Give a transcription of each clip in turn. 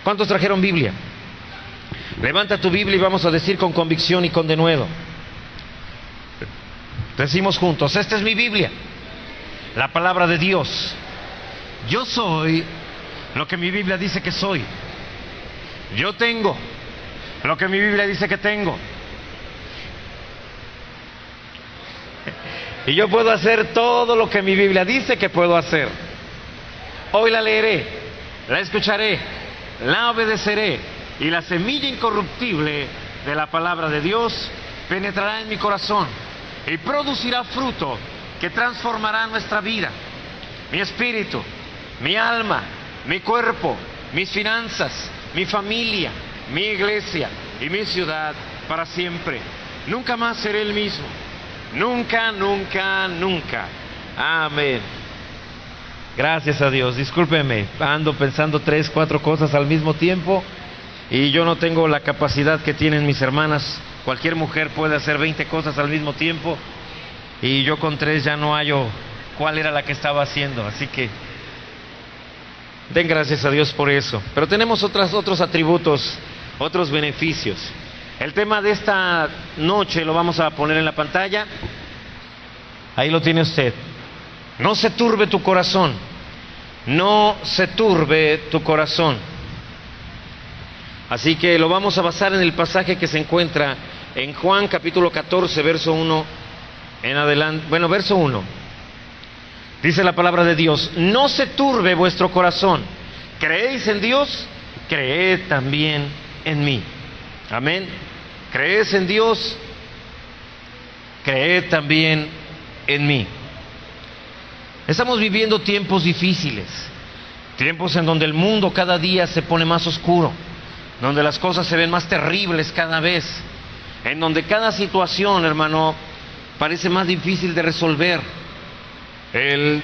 ¿Cuántos trajeron Biblia? Levanta tu Biblia y vamos a decir con convicción y con denuedo. Decimos juntos: esta es mi Biblia, la palabra de Dios. Yo soy lo que mi Biblia dice que soy. Yo tengo lo que mi Biblia dice que tengo. Y yo puedo hacer todo lo que mi Biblia dice que puedo hacer. Hoy la leeré, la escucharé, la obedeceré, y la semilla incorruptible de la palabra de Dios penetrará en mi corazón y producirá fruto que transformará nuestra vida, mi espíritu, mi alma, mi cuerpo, mis finanzas, mi familia, mi iglesia y mi ciudad para siempre. Nunca más seré el mismo. Nunca, nunca, nunca. Amén. Gracias a Dios. Discúlpeme, ando pensando 3, 4 cosas al mismo tiempo y yo no tengo la capacidad que tienen mis hermanas. Cualquier mujer puede hacer 20 cosas al mismo tiempo y yo con 3 ya no hallo cuál era la que estaba haciendo. Así que den gracias a Dios por eso. Pero tenemos otros atributos, otros beneficios. El tema de esta noche lo vamos a poner en la pantalla. Ahí lo tiene usted. No se turbe tu corazón. No se turbe tu corazón. Así que lo vamos a basar en el pasaje que se encuentra en Juan capítulo 14, verso 1 en adelante. Bueno, verso 1. Dice la palabra de Dios: no se turbe vuestro corazón. ¿Creéis en Dios? Creed también en mí. Amén. ¿Crees en Dios? Creed también en mí. Estamos viviendo tiempos difíciles, tiempos en donde el mundo cada día se pone más oscuro, donde las cosas se ven más terribles cada vez, en donde cada situación, hermano, parece más difícil de resolver. El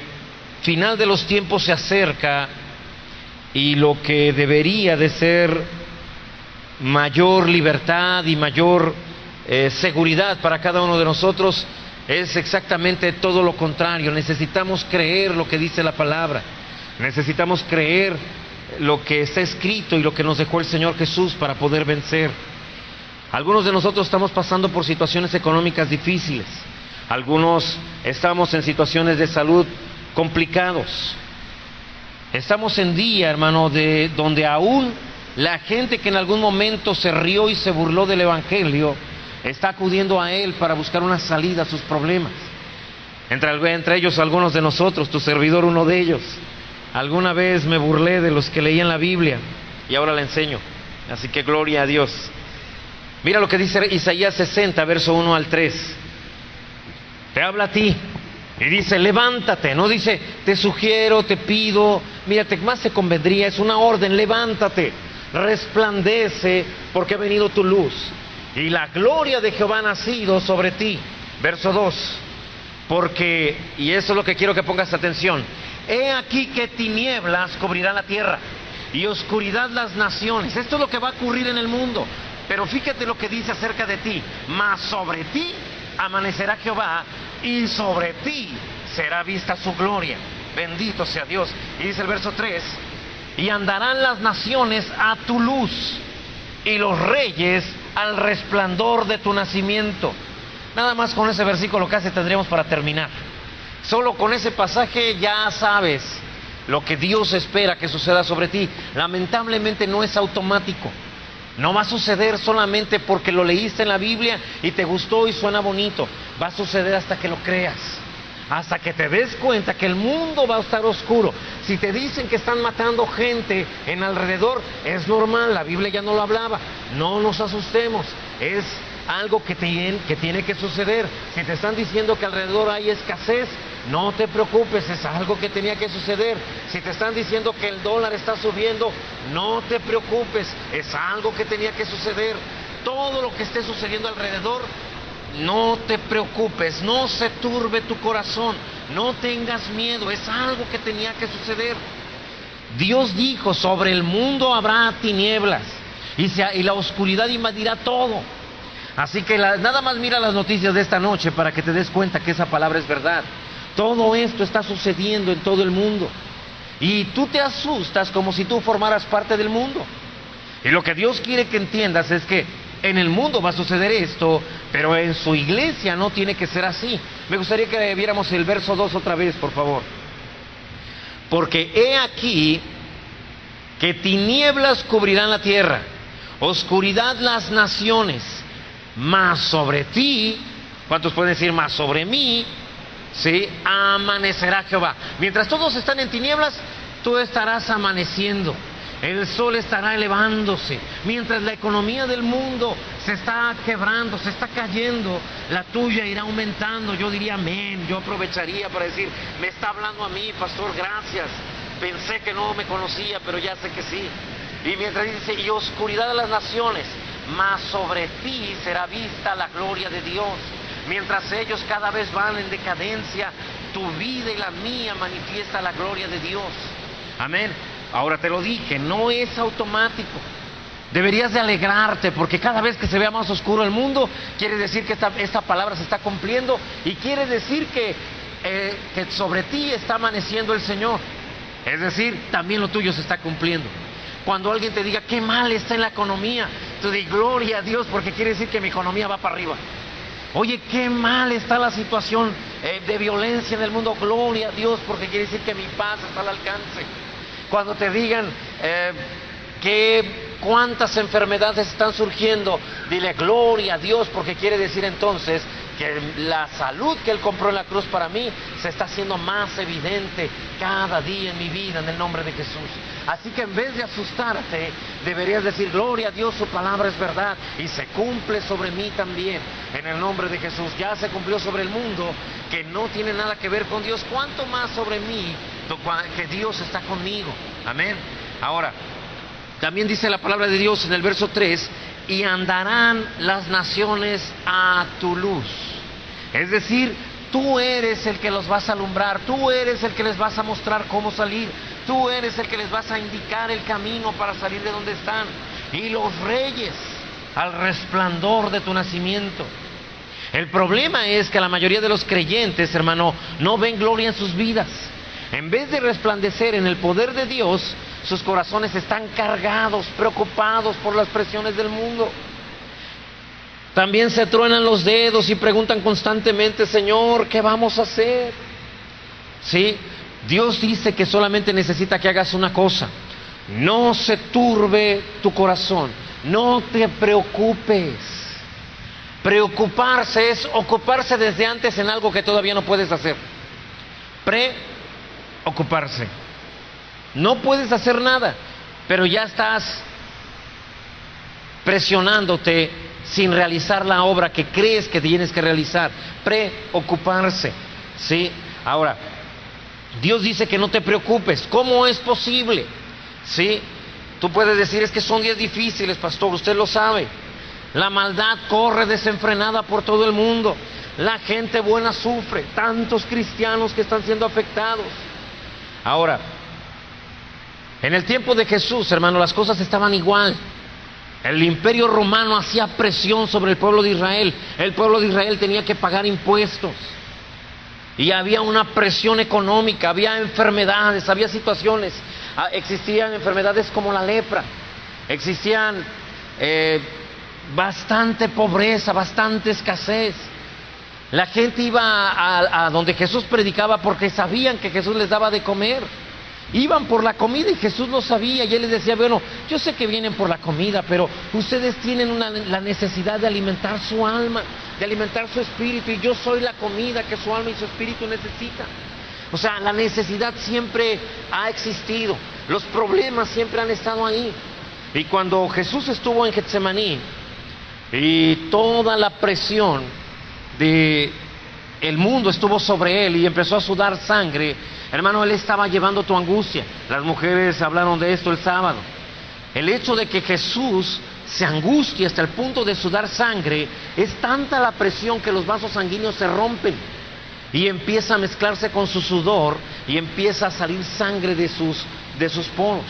final de los tiempos se acerca y lo que debería de ser mayor libertad y mayor seguridad para cada uno de nosotros es exactamente todo lo contrario. Necesitamos creer lo que dice la palabra, necesitamos creer lo que está escrito y lo que nos dejó el Señor Jesús para poder vencer. Algunos de nosotros estamos pasando por situaciones económicas difíciles, algunos estamos en situaciones de salud complicados. Estamos en día, hermano, de donde aún la gente que en algún momento se rió y se burló del Evangelio está acudiendo a Él para buscar una salida a sus problemas. Entre ellos algunos de nosotros, tu servidor uno de ellos. Alguna vez me burlé de los que leían la Biblia y ahora la enseño. Así que gloria a Dios. Mira lo que dice Isaías 60, verso 1 al 3. Te habla a ti y dice: levántate. No dice te sugiero, te pido, mírate, más te convendría. Es una orden: levántate, resplandece, porque ha venido tu luz y la gloria de Jehová ha nacido sobre ti. Verso 2. Porque, y eso es lo que quiero que pongas atención: he aquí que tinieblas cubrirán la tierra y oscuridad las naciones. Esto es lo que va a ocurrir en el mundo. Pero fíjate lo que dice acerca de ti: mas sobre ti amanecerá Jehová y sobre ti será vista su gloria. Bendito sea Dios. Y dice el verso 3: y andarán las naciones a tu luz y los reyes al resplandor de tu nacimiento. Nada más con ese versículo casi tendríamos para terminar. Solo con ese pasaje ya sabes lo que Dios espera que suceda sobre ti. Lamentablemente no es automático. No va a suceder solamente porque lo leíste en la Biblia y te gustó y suena bonito. Va a suceder hasta que lo creas, hasta que te des cuenta que el mundo va a estar oscuro. Si te dicen que están matando gente en alrededor, es normal, la Biblia ya no lo hablaba. No nos asustemos, es algo que tiene que suceder. Si te están diciendo que alrededor hay escasez, no te preocupes, es algo que tenía que suceder. Si te están diciendo que el dólar está subiendo, no te preocupes, es algo que tenía que suceder. Todo lo que esté sucediendo alrededor, no te preocupes, no se turbe tu corazón, no tengas miedo, es algo que tenía que suceder. Dios dijo: sobre el mundo habrá tinieblas y la oscuridad invadirá todo. Así que nada más mira las noticias de esta noche para que te des cuenta que esa palabra es verdad. Todo esto está sucediendo en todo el mundo y tú te asustas como si tú formaras parte del mundo. Y lo que Dios quiere que entiendas es que en el mundo va a suceder esto, pero en su iglesia no tiene que ser así. Me gustaría que viéramos el verso 2 otra vez, por favor. Porque he aquí que tinieblas cubrirán la tierra, oscuridad las naciones, mas sobre ti, ¿cuántos pueden decir más sobre mí? Sí, amanecerá Jehová. Mientras todos están en tinieblas, tú estarás amaneciendo. El sol estará elevándose. Mientras la economía del mundo se está quebrando, se está cayendo, la tuya irá aumentando. Yo diría amén. Yo aprovecharía para decir, me está hablando a mí, pastor, gracias. Pensé que no me conocía, pero ya sé que sí. Y mientras dice, y oscuridad de las naciones, mas sobre ti será vista la gloria de Dios. Mientras ellos cada vez van en decadencia, tu vida y la mía manifiesta la gloria de Dios. Amén. Ahora te lo dije, no es automático. Deberías de alegrarte porque cada vez que se vea más oscuro el mundo, quiere decir que esta palabra se está cumpliendo y quiere decir que sobre ti está amaneciendo el Señor. Es decir, también lo tuyo se está cumpliendo. Cuando alguien te diga, qué mal está en la economía, tú di gloria a Dios porque quiere decir que mi economía va para arriba. Oye, qué mal está la situación de violencia en el mundo, gloria a Dios porque quiere decir que mi paz está al alcance. Cuando te digan cuántas enfermedades están surgiendo, dile gloria a Dios porque quiere decir entonces que la salud que Él compró en la cruz para mí se está haciendo más evidente cada día en mi vida en el nombre de Jesús. Así que en vez de asustarte, deberías decir gloria a Dios, su palabra es verdad y se cumple sobre mí también en el nombre de Jesús. Ya se cumplió sobre el mundo que no tiene nada que ver con Dios, ¿cuánto más sobre mí que Dios está conmigo? Amén. Ahora, también dice la palabra de Dios en el verso 3, y andarán las naciones a tu luz. Es decir, tú eres el que los vas a alumbrar, tú eres el que les vas a mostrar cómo salir, tú eres el que les vas a indicar el camino para salir de donde están. Y los reyes al resplandor de tu nacimiento. El problema es que la mayoría de los creyentes, hermano, no ven gloria en sus vidas. En vez de resplandecer en el poder de Dios, sus corazones están cargados, preocupados por las presiones del mundo. También se truenan los dedos y preguntan constantemente, Señor, ¿qué vamos a hacer? Sí, Dios dice que solamente necesita que hagas una cosa: no se turbe tu corazón, no te preocupes. Preocuparse es ocuparse desde antes en algo que todavía no puedes hacer. Preocuparse. No puedes hacer nada, pero ya estás presionándote sin realizar la obra que crees que tienes que realizar. Preocuparse, ¿sí? Ahora, Dios dice que no te preocupes. ¿Cómo es posible? ¿Sí? Tú puedes decir, es que son días difíciles, pastor, usted lo sabe. La maldad corre desenfrenada por todo el mundo. La gente buena sufre. Tantos cristianos que están siendo afectados. Ahora, en el tiempo de Jesús, hermano, las cosas estaban igual. El imperio romano hacía presión sobre el pueblo de Israel. El pueblo de Israel tenía que pagar impuestos. Y había una presión económica, había enfermedades, había situaciones. Existían enfermedades como la lepra. Existían bastante pobreza, bastante escasez. La gente iba a donde Jesús predicaba porque sabían que Jesús les daba de comer. Iban por la comida y Jesús lo sabía y Él les decía, bueno, yo sé que vienen por la comida, pero ustedes tienen la necesidad de alimentar su alma, de alimentar su espíritu, y yo soy la comida que su alma y su espíritu necesitan. O sea, la necesidad siempre ha existido, los problemas siempre han estado ahí. Y cuando Jesús estuvo en Getsemaní y toda la presión de el mundo estuvo sobre Él y empezó a sudar sangre, hermano, Él estaba llevando tu angustia. Las mujeres hablaron de esto el sábado. El hecho de que Jesús se angustia hasta el punto de sudar sangre, es tanta la presión que los vasos sanguíneos se rompen y empieza a mezclarse con su sudor y empieza a salir sangre de sus poros.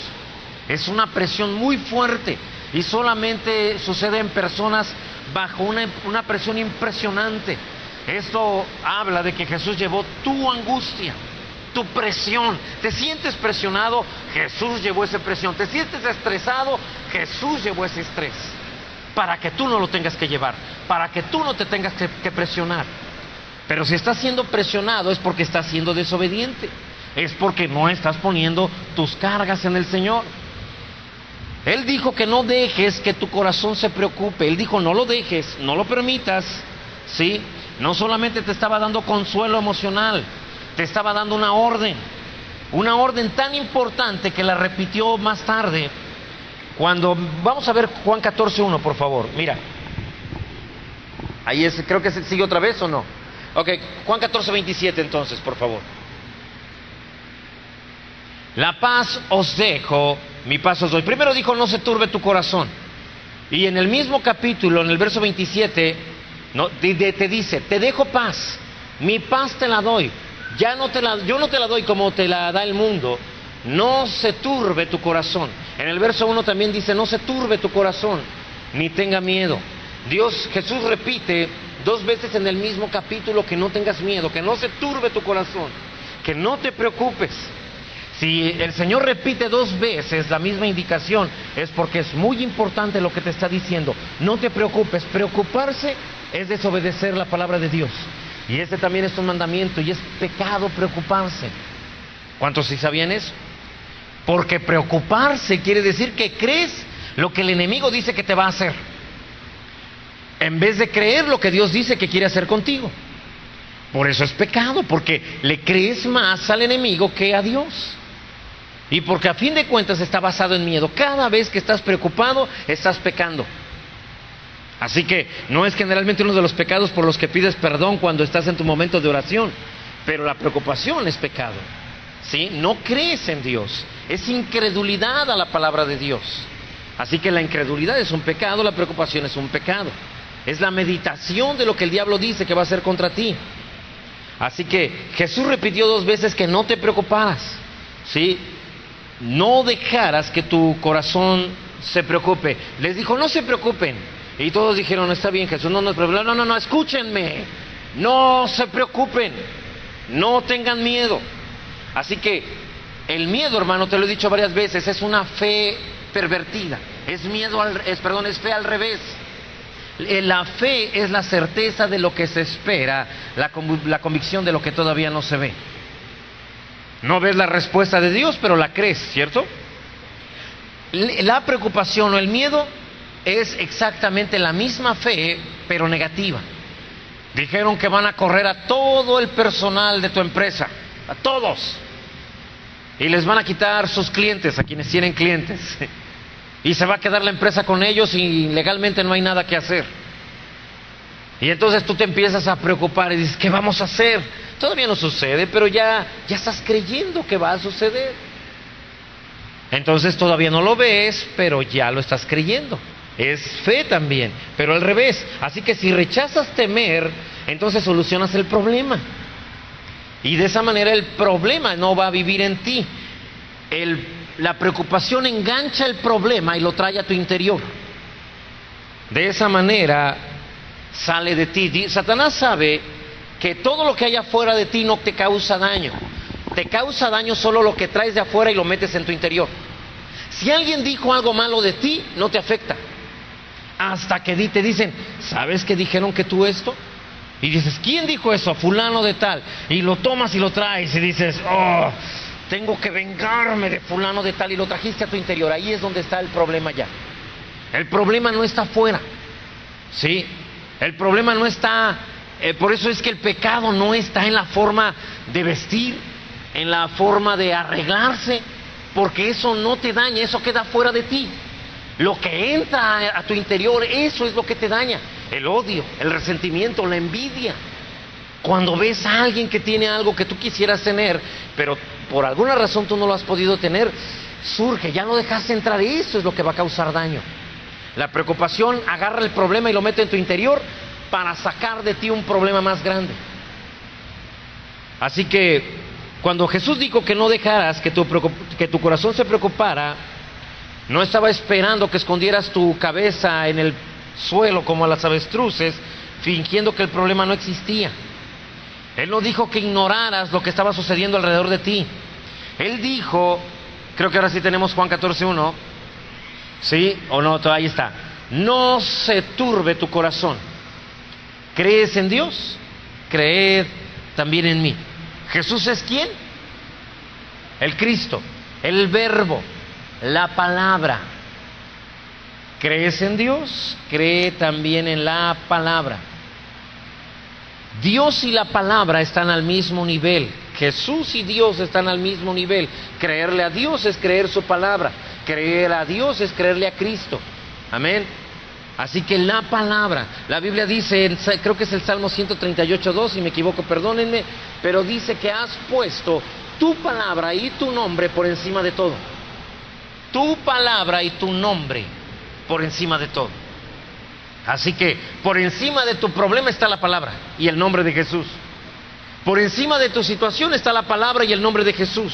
Es una presión muy fuerte y solamente sucede en personas bajo una presión impresionante. Esto habla de que Jesús llevó tu angustia. tu presión. ¿Te sientes presionado? Jesús llevó esa presión. ¿Te sientes estresado? Jesús llevó ese estrés. Para que tú no lo tengas que llevar, para que tú no te tengas que presionar. Pero si estás siendo presionado es porque estás siendo desobediente. Es porque no estás poniendo tus cargas en el Señor. Él dijo que no dejes que tu corazón se preocupe. Él dijo no lo dejes, no lo permitas. ¿Sí? No solamente te estaba dando consuelo emocional, te estaba dando una orden tan importante que la repitió más tarde. Cuando vamos a ver Juan 14:1, por favor. Mira, ahí es, creo que sigue otra vez o no. Ok, Juan 14:27 entonces, por favor. La paz os dejo, mi paz os doy. Primero dijo, no se turbe tu corazón. Y en el mismo capítulo, en el verso 27, te dice, te dejo paz, mi paz te la doy. Yo no te la doy como te la da el mundo. No se turbe tu corazón. En el verso 1 también dice, no se turbe tu corazón, ni tenga miedo. Jesús repite 2 veces en el mismo capítulo que no tengas miedo, que no se turbe tu corazón, que no te preocupes. Si el Señor repite 2 veces la misma indicación, es porque es muy importante lo que te está diciendo. No te preocupes. Preocuparse es desobedecer la palabra de Dios. Y ese también es un mandamiento, y es pecado preocuparse. ¿Cuántos sí sabían eso? Porque preocuparse quiere decir que crees lo que el enemigo dice que te va a hacer, en vez de creer lo que Dios dice que quiere hacer contigo. Por eso es pecado, porque le crees más al enemigo que a Dios. Y porque a fin de cuentas está basado en miedo. Cada vez que estás preocupado, estás pecando. Así que no es generalmente uno de los pecados por los que pides perdón cuando estás en tu momento de oración, pero la preocupación es pecado. ¿Sí? No crees en Dios, es incredulidad a la palabra de Dios. Así que la incredulidad es un pecado, la preocupación es un pecado. Es la meditación de lo que el diablo dice que va a hacer contra ti. Así que Jesús repitió 2 veces que no te preocuparas, ¿sí? No dejaras que tu corazón se preocupe. Les dijo, no se preocupen. Y todos dijeron, está bien Jesús, no, escúchenme. No se preocupen, no tengan miedo. Así que el miedo, hermano, te lo he dicho varias veces, es una fe pervertida. Es fe al revés. La fe es la certeza de lo que se espera, la convicción de lo que todavía no se ve. No ves la respuesta de Dios, pero la crees, ¿cierto? La preocupación o el miedo es exactamente la misma fe, pero negativa. Dijeron que van a correr a todo el personal de tu empresa, a todos, y les van a quitar sus clientes, a quienes tienen clientes, y se va a quedar la empresa con ellos y legalmente no hay nada que hacer. Y entonces tú te empiezas a preocupar y dices, ¿qué vamos a hacer? Todavía no sucede, pero ya estás creyendo que va a suceder. Entonces todavía no lo ves, pero ya lo estás creyendo. Es fe también, pero al revés. Así que si rechazas temer, entonces solucionas el problema. Y de esa manera el problema no va a vivir en ti. La preocupación engancha el problema y lo trae a tu interior. De esa manera sale de ti. Satanás sabe que todo lo que hay afuera de ti no te causa daño. Te causa daño solo lo que traes de afuera y lo metes en tu interior. Si alguien dijo algo malo de ti, no te afecta. Hasta que te dicen, ¿sabes que dijeron que tú esto? Y dices, ¿quién dijo eso? Fulano de tal. Y lo tomas y lo traes y dices, oh, tengo que vengarme de fulano de tal, y lo trajiste a tu interior. Ahí es donde está el problema ya. El problema no está afuera, ¿sí? El problema no está, por eso es que el pecado no está en la forma de vestir, en la forma de arreglarse, porque eso no te daña, eso queda fuera de ti. Lo que entra a tu interior, eso es lo que te daña. El odio, el resentimiento, la envidia. Cuando ves a alguien que tiene algo que tú quisieras tener, pero por alguna razón tú no lo has podido tener, surge, ya no dejaste entrar, eso es lo que va a causar daño. La preocupación agarra el problema y lo mete en tu interior para sacar de ti un problema más grande. Así que cuando Jesús dijo que no dejaras que tu corazón se preocupara, no estaba esperando que escondieras tu cabeza en el suelo como a las avestruces, fingiendo que el problema no existía. Él no dijo que ignoraras lo que estaba sucediendo alrededor de ti. Él dijo, creo que ahora sí tenemos Juan 14:1, ¿sí? ¿O no? Ahí está. No se turbe tu corazón. ¿Crees en Dios? Creed también en mí. ¿Jesús es quién? El Cristo, el Verbo, la palabra. ¿Crees en Dios? Cree también en la palabra. Dios y la palabra están al mismo nivel. Jesús y Dios están al mismo nivel. Creerle a Dios es creer su palabra. Creer a Dios es creerle a Cristo. Amén. Así que la palabra, la Biblia dice, creo que es el Salmo 138:2, si me equivoco, perdónenme, pero dice que has puesto tu palabra y tu nombre por encima de todo. Tu palabra y tu nombre por encima de todo. Así que por encima de tu problema está la palabra y el nombre de Jesús. Por encima de tu situación está la palabra y el nombre de Jesús.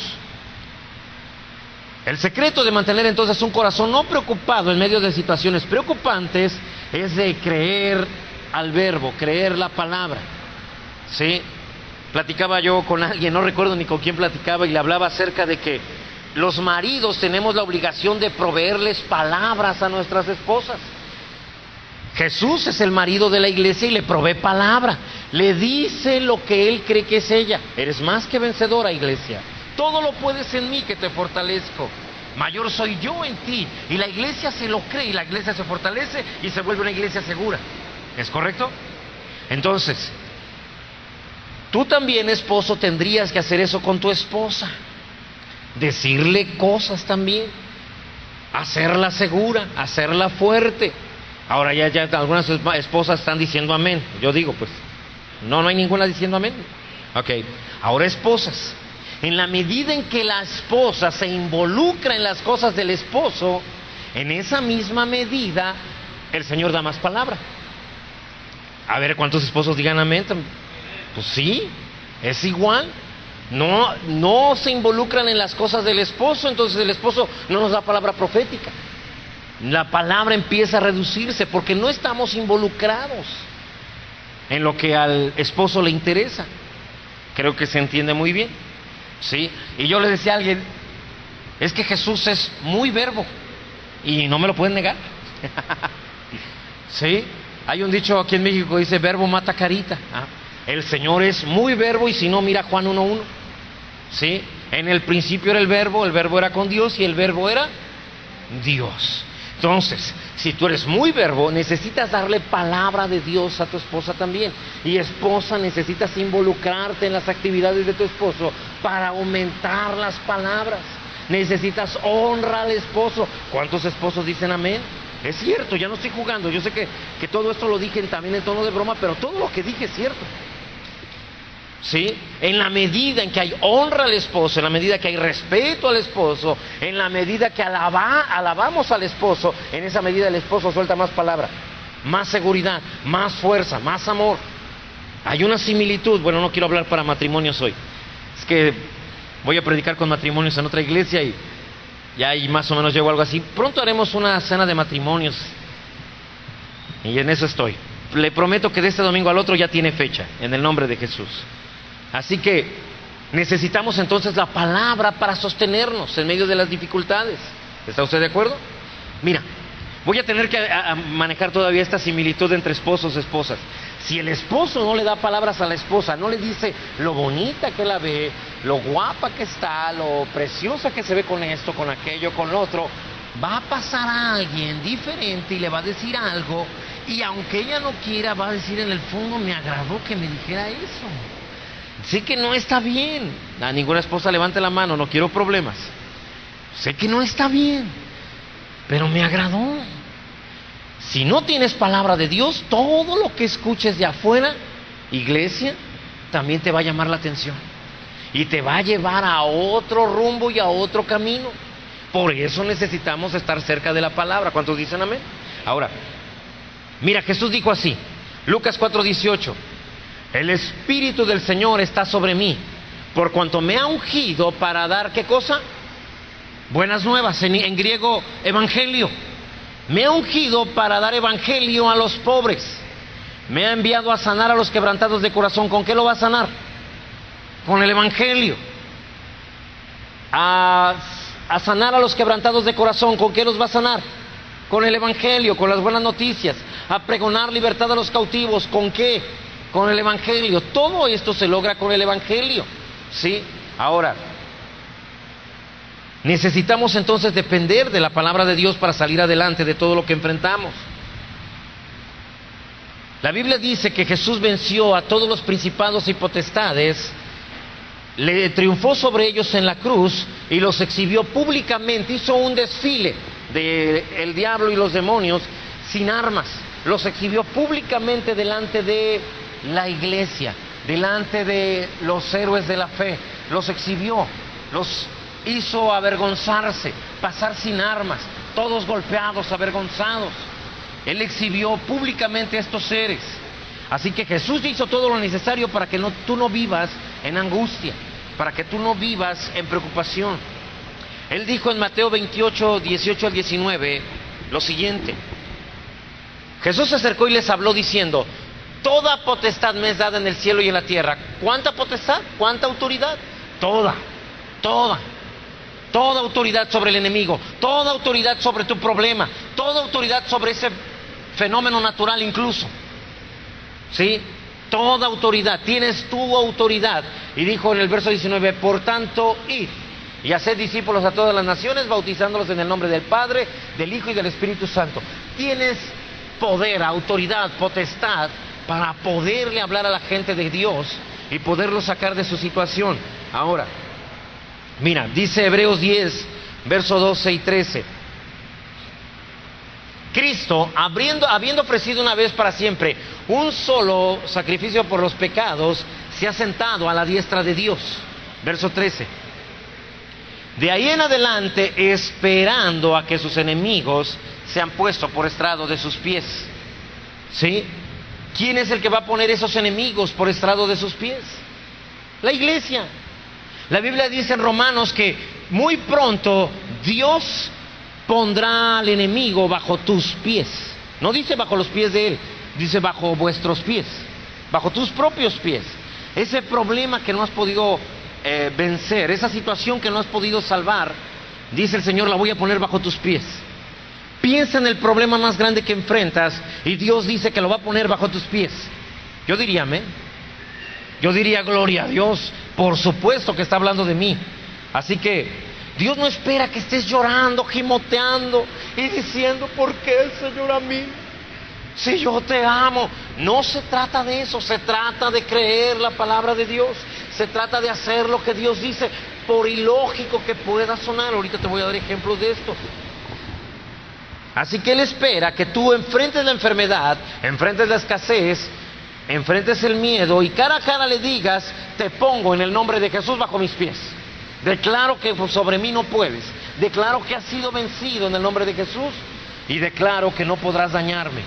El secreto de mantener entonces un corazón no preocupado en medio de situaciones preocupantes es de creer al Verbo, creer la palabra. ¿Sí? Platicaba yo con alguien, no recuerdo ni con quién platicaba, y le hablaba acerca de que los maridos tenemos la obligación de proveerles palabras a nuestras esposas. Jesús es el marido de la iglesia y le provee palabra, le dice lo que él cree que es ella. Eres más que vencedora, iglesia. Todo lo puedes en mí que te fortalezco. Mayor soy yo en ti. Y la iglesia se lo cree y la iglesia se fortalece y se vuelve una iglesia segura. ¿Es correcto? Entonces, tú también, esposo, tendrías que hacer eso con tu esposa. Decirle cosas también. Hacerla segura, hacerla fuerte. Ahora ya algunas esposas están diciendo amén. Yo digo, pues, no hay ninguna diciendo amén. Ok, ahora esposas. En la medida en que la esposa se involucra en las cosas del esposo, en esa misma medida el Señor da más palabra. A ver, ¿cuántos esposos digan amén? Pues sí, es igual. No se involucran en las cosas del esposo, entonces el esposo no nos da palabra profética. La palabra empieza a reducirse porque no estamos involucrados en lo que al esposo le interesa. Creo que se entiende muy bien. ¿Sí? Y yo le decía a alguien, es que Jesús es muy verbo y no me lo pueden negar. ¿Sí? Hay un dicho aquí en México que dice, verbo mata carita. El Señor es muy verbo y si no, mira Juan 1:1. ¿Sí? En el principio era el verbo era con Dios y el verbo era Dios. Entonces, si tú eres muy verbo, necesitas darle palabra de Dios a tu esposa también. Y esposa, necesitas involucrarte en las actividades de tu esposo para aumentar las palabras. Necesitas honra al esposo. ¿Cuántos esposos dicen amén? Es cierto, ya no estoy jugando. Yo sé que todo esto lo dije también en tono de broma, pero todo lo que dije es cierto. ¿Sí? En la medida en que hay honra al esposo, en la medida que hay respeto al esposo, en la medida que alabamos al esposo, en esa medida el esposo suelta más palabra, más seguridad, más fuerza, más amor. Hay una similitud. Bueno, no quiero hablar para matrimonios hoy, es que voy a predicar con matrimonios en otra iglesia y ahí más o menos llego a algo así. Pronto haremos una cena de matrimonios y en eso estoy. Le prometo que de este domingo al otro ya tiene fecha, en el nombre de Jesús. Así que necesitamos entonces la palabra para sostenernos en medio de las dificultades. ¿Está usted de acuerdo? Mira, voy a tener que manejar todavía esta similitud entre esposos y esposas. Si el esposo no le da palabras a la esposa, no le dice lo bonita que la ve, lo guapa que está, lo preciosa que se ve con esto, con aquello, con lo otro, va a pasar a alguien diferente y le va a decir algo, y aunque ella no quiera, va a decir en el fondo, me agradó que me dijera eso. Sé que no está bien. A ninguna esposa levante la mano, no quiero problemas. Sé que no está bien, pero me agradó. Si no tienes palabra de Dios, todo lo que escuches de afuera, iglesia, también te va a llamar la atención y te va a llevar a otro rumbo y a otro camino. Por eso necesitamos estar cerca de la palabra. ¿Cuántos dicen amén? Ahora, mira, Jesús dijo así, Lucas 4:18, el Espíritu del Señor está sobre mí, por cuanto me ha ungido para dar, ¿qué cosa? Buenas nuevas, en griego, evangelio. Me ha ungido para dar evangelio a los pobres. Me ha enviado a sanar a los quebrantados de corazón. ¿Con qué lo va a sanar? Con el Evangelio. A sanar a los quebrantados de corazón. ¿Con qué los va a sanar? Con el Evangelio, con las buenas noticias. A pregonar libertad a los cautivos. ¿Con qué? Con el Evangelio. Todo esto se logra con el Evangelio. ¿Sí? Ahora, necesitamos entonces depender de la palabra de Dios para salir adelante de todo lo que enfrentamos. La Biblia dice que Jesús venció a todos los principados y potestades, le triunfó sobre ellos en la cruz y los exhibió públicamente, hizo un desfile del diablo y los demonios sin armas, los exhibió públicamente delante de la iglesia, delante de los héroes de la fe, los exhibió, los hizo avergonzarse, pasar sin armas, todos golpeados, avergonzados. Él exhibió públicamente a estos seres. Así que Jesús hizo todo lo necesario para que tú no vivas en angustia, para que tú no vivas en preocupación. Él dijo en Mateo 28, 18 al 19, lo siguiente. Jesús se acercó y les habló diciendo: toda potestad me es dada en el cielo y en la tierra. ¿Cuánta potestad? ¿Cuánta autoridad? Toda autoridad sobre el enemigo, toda autoridad sobre tu problema, toda autoridad sobre ese fenómeno natural incluso. ¿Sí? Toda autoridad, tienes tu autoridad. Y dijo en el verso 19, por tanto, id y haced discípulos a todas las naciones, bautizándolos en el nombre del Padre, del Hijo y del Espíritu Santo. Tienes poder, autoridad, potestad para poderle hablar a la gente de Dios y poderlo sacar de su situación. Ahora, mira, dice Hebreos 10, verso 12 y 13. Cristo, habiendo ofrecido una vez para siempre un solo sacrificio por los pecados, se ha sentado a la diestra de Dios. Verso 13. De ahí en adelante, esperando a que sus enemigos sean puestos por estrado de sus pies. ¿Sí? ¿Quién es el que va a poner esos enemigos por estrado de sus pies? La iglesia. La Biblia dice en Romanos que muy pronto Dios pondrá al enemigo bajo tus pies. No dice bajo los pies de él, dice bajo vuestros pies, bajo tus propios pies. Ese problema que no has podido vencer, esa situación que no has podido salvar, dice el Señor, la voy a poner bajo tus pies. Piensa en el problema más grande que enfrentas y Dios dice que lo va a poner bajo tus pies. Yo diría amén. Yo diría gloria a Dios. Por supuesto que está hablando de mí. Así que Dios no espera que estés llorando, gimoteando y diciendo, ¿por qué, Señor, a mí? Si yo te amo. No se trata de eso, se trata de creer la palabra de Dios. Se trata de hacer lo que Dios dice, por ilógico que pueda sonar. Ahorita te voy a dar ejemplos de esto. Así que Él espera que tú enfrentes la enfermedad, enfrentes la escasez, enfrentes el miedo y cara a cara le digas, te pongo en el nombre de Jesús bajo mis pies. Declaro que sobre mí no puedes. Declaro que has sido vencido en el nombre de Jesús y declaro que no podrás dañarme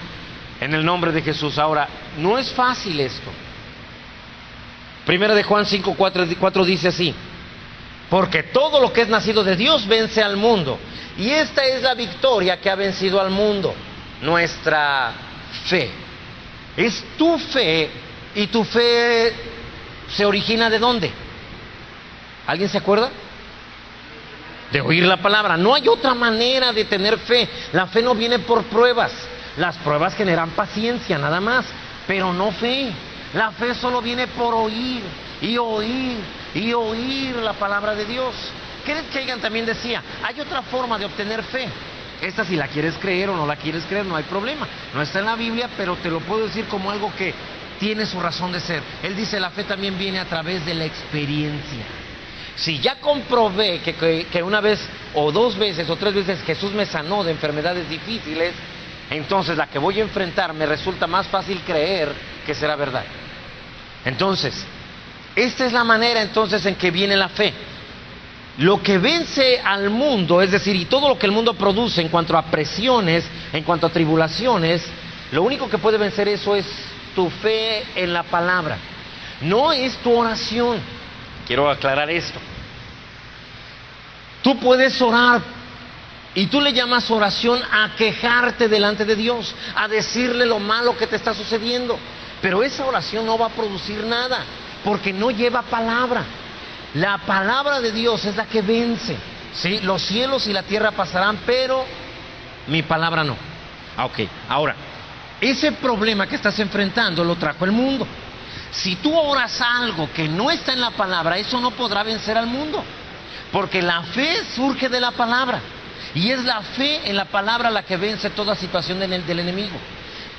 en el nombre de Jesús. Ahora, no es fácil esto. Primera de Juan 5, 4 dice así: porque todo lo que es nacido de Dios vence al mundo. Y esta es la victoria que ha vencido al mundo, nuestra fe. Es tu fe, y tu fe se origina ¿de dónde? ¿Alguien se acuerda? De oír la palabra. No hay otra manera de tener fe. La fe no viene por pruebas. Las pruebas generan paciencia, nada más, pero no fe. La fe solo viene por oír y oír y oír la palabra de Dios. Kenneth Hagin también decía, hay otra forma de obtener fe. Esta, si la quieres creer o no la quieres creer, no hay problema. No está en la Biblia, pero te lo puedo decir como algo que tiene su razón de ser. Él dice, la fe también viene a través de la experiencia. Si ya comprobé que una vez o dos veces o tres veces Jesús me sanó de enfermedades difíciles, entonces la que voy a enfrentar me resulta más fácil creer que será verdad. Entonces, esta es la manera entonces en que viene la fe. Lo que vence al mundo, es decir, y todo lo que el mundo produce en cuanto a presiones, en cuanto a tribulaciones, lo único que puede vencer eso es tu fe en la palabra. No es tu oración. Quiero aclarar esto. Tú puedes orar y tú le llamas oración a quejarte delante de Dios, a decirle lo malo que te está sucediendo, pero esa oración no va a producir nada. porque no lleva palabra. La palabra de Dios es la que vence, ¿sí? Los cielos y la tierra pasarán, pero mi palabra no. Ok, ahora, ese problema que estás enfrentando lo trajo el mundo. Si tú oras algo que no está en la palabra, eso no podrá vencer al mundo, porque la fe surge de la palabra, y es la fe en la palabra la que vence toda situación del enemigo.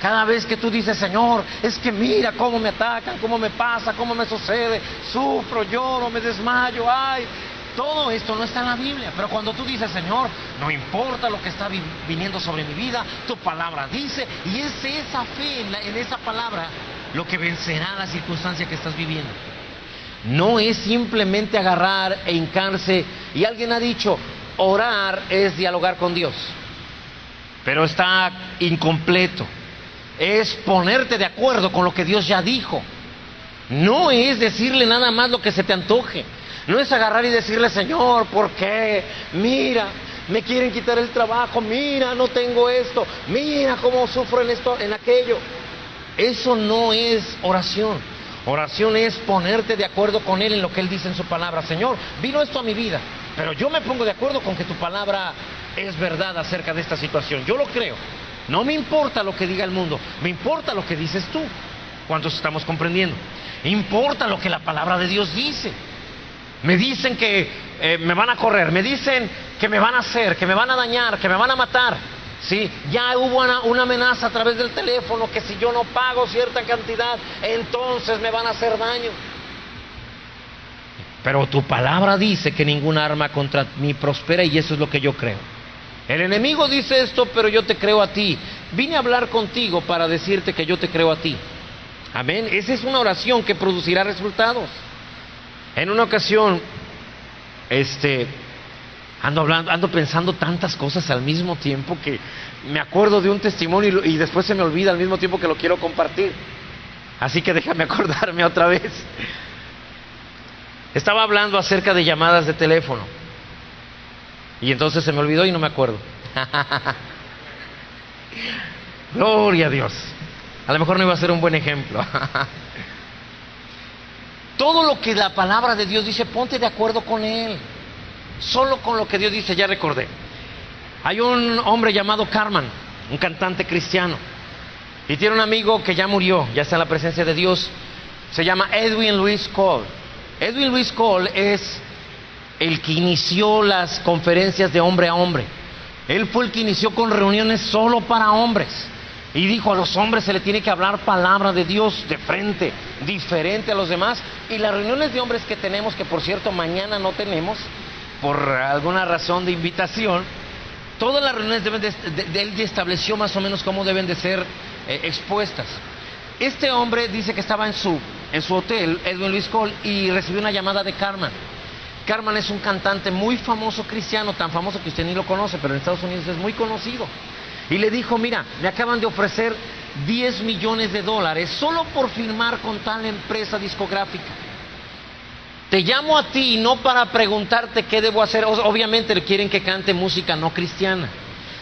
Cada vez que tú dices, Señor, es que mira cómo me atacan, cómo me pasa, cómo me sucede, sufro, lloro, me desmayo, ay, todo esto no está en la Biblia. Pero cuando tú dices, Señor, no importa lo que está viniendo sobre mi vida, tu palabra dice, y es esa fe en esa palabra lo que vencerá la circunstancia que estás viviendo. No es simplemente agarrar e hincarse. Y alguien ha dicho, orar es dialogar con Dios, pero está incompleto. Es ponerte de acuerdo con lo que Dios ya dijo. No es decirle nada más lo que se te antoje. No es agarrar y decirle, Señor, ¿por qué? Mira, me quieren quitar el trabajo, mira, no tengo esto, mira cómo sufro en esto, en aquello. Eso no es oración. Oración es ponerte de acuerdo con Él en lo que Él dice en su palabra. Señor, vino esto a mi vida, pero yo me pongo de acuerdo con que tu palabra es verdad acerca de esta situación. Yo lo creo. No me importa lo que diga el mundo, me importa lo que dices tú. ¿Cuántos estamos comprendiendo? Importa lo que la palabra de Dios dice. Me dicen que me van a correr, me dicen que me van a hacer, que me van a dañar, que me van a matar. Sí, ya hubo una amenaza a través del teléfono que si yo no pago cierta cantidad, entonces me van a hacer daño. Pero tu palabra dice que ninguna arma contra mí prospera, y eso es lo que yo creo. El enemigo dice esto, pero yo te creo a ti. Vine a hablar contigo para decirte que yo te creo a ti. Amén. Esa es una oración que producirá resultados. En una ocasión, ando pensando tantas cosas al mismo tiempo que me acuerdo de un testimonio y después se me olvida al mismo tiempo que lo quiero compartir. Así que déjame acordarme otra vez. Estaba hablando acerca de llamadas de teléfono y entonces se me olvidó y no me acuerdo. Gloria a Dios. A lo mejor no iba a ser un buen ejemplo. Todo lo que la palabra de Dios dice, ponte de acuerdo con Él. Solo con lo que Dios dice. Ya recordé. Hay un hombre llamado Carman, un cantante cristiano, y tiene un amigo que ya murió, ya está en la presencia de Dios. Se llama Edwin Louis Cole. Edwin Louis Cole es el que inició las conferencias de hombre a hombre. Él fue el que inició con reuniones solo para hombres. Y dijo, a los hombres se le tiene que hablar palabra de Dios de frente, diferente a los demás. Y las reuniones de hombres que tenemos, que por cierto mañana no tenemos, por alguna razón de invitación, todas las reuniones deben él estableció más o menos cómo deben de ser expuestas. Este hombre dice que estaba en su hotel, Edwin Louis Cole, y recibió una llamada de Carman. Carman es un cantante muy famoso cristiano, tan famoso que usted ni lo conoce, pero en Estados Unidos es muy conocido. Y le dijo, mira, me acaban de ofrecer $10 millones solo por firmar con tal empresa discográfica. Te llamo a ti no para preguntarte qué debo hacer. Obviamente le quieren que cante música no cristiana.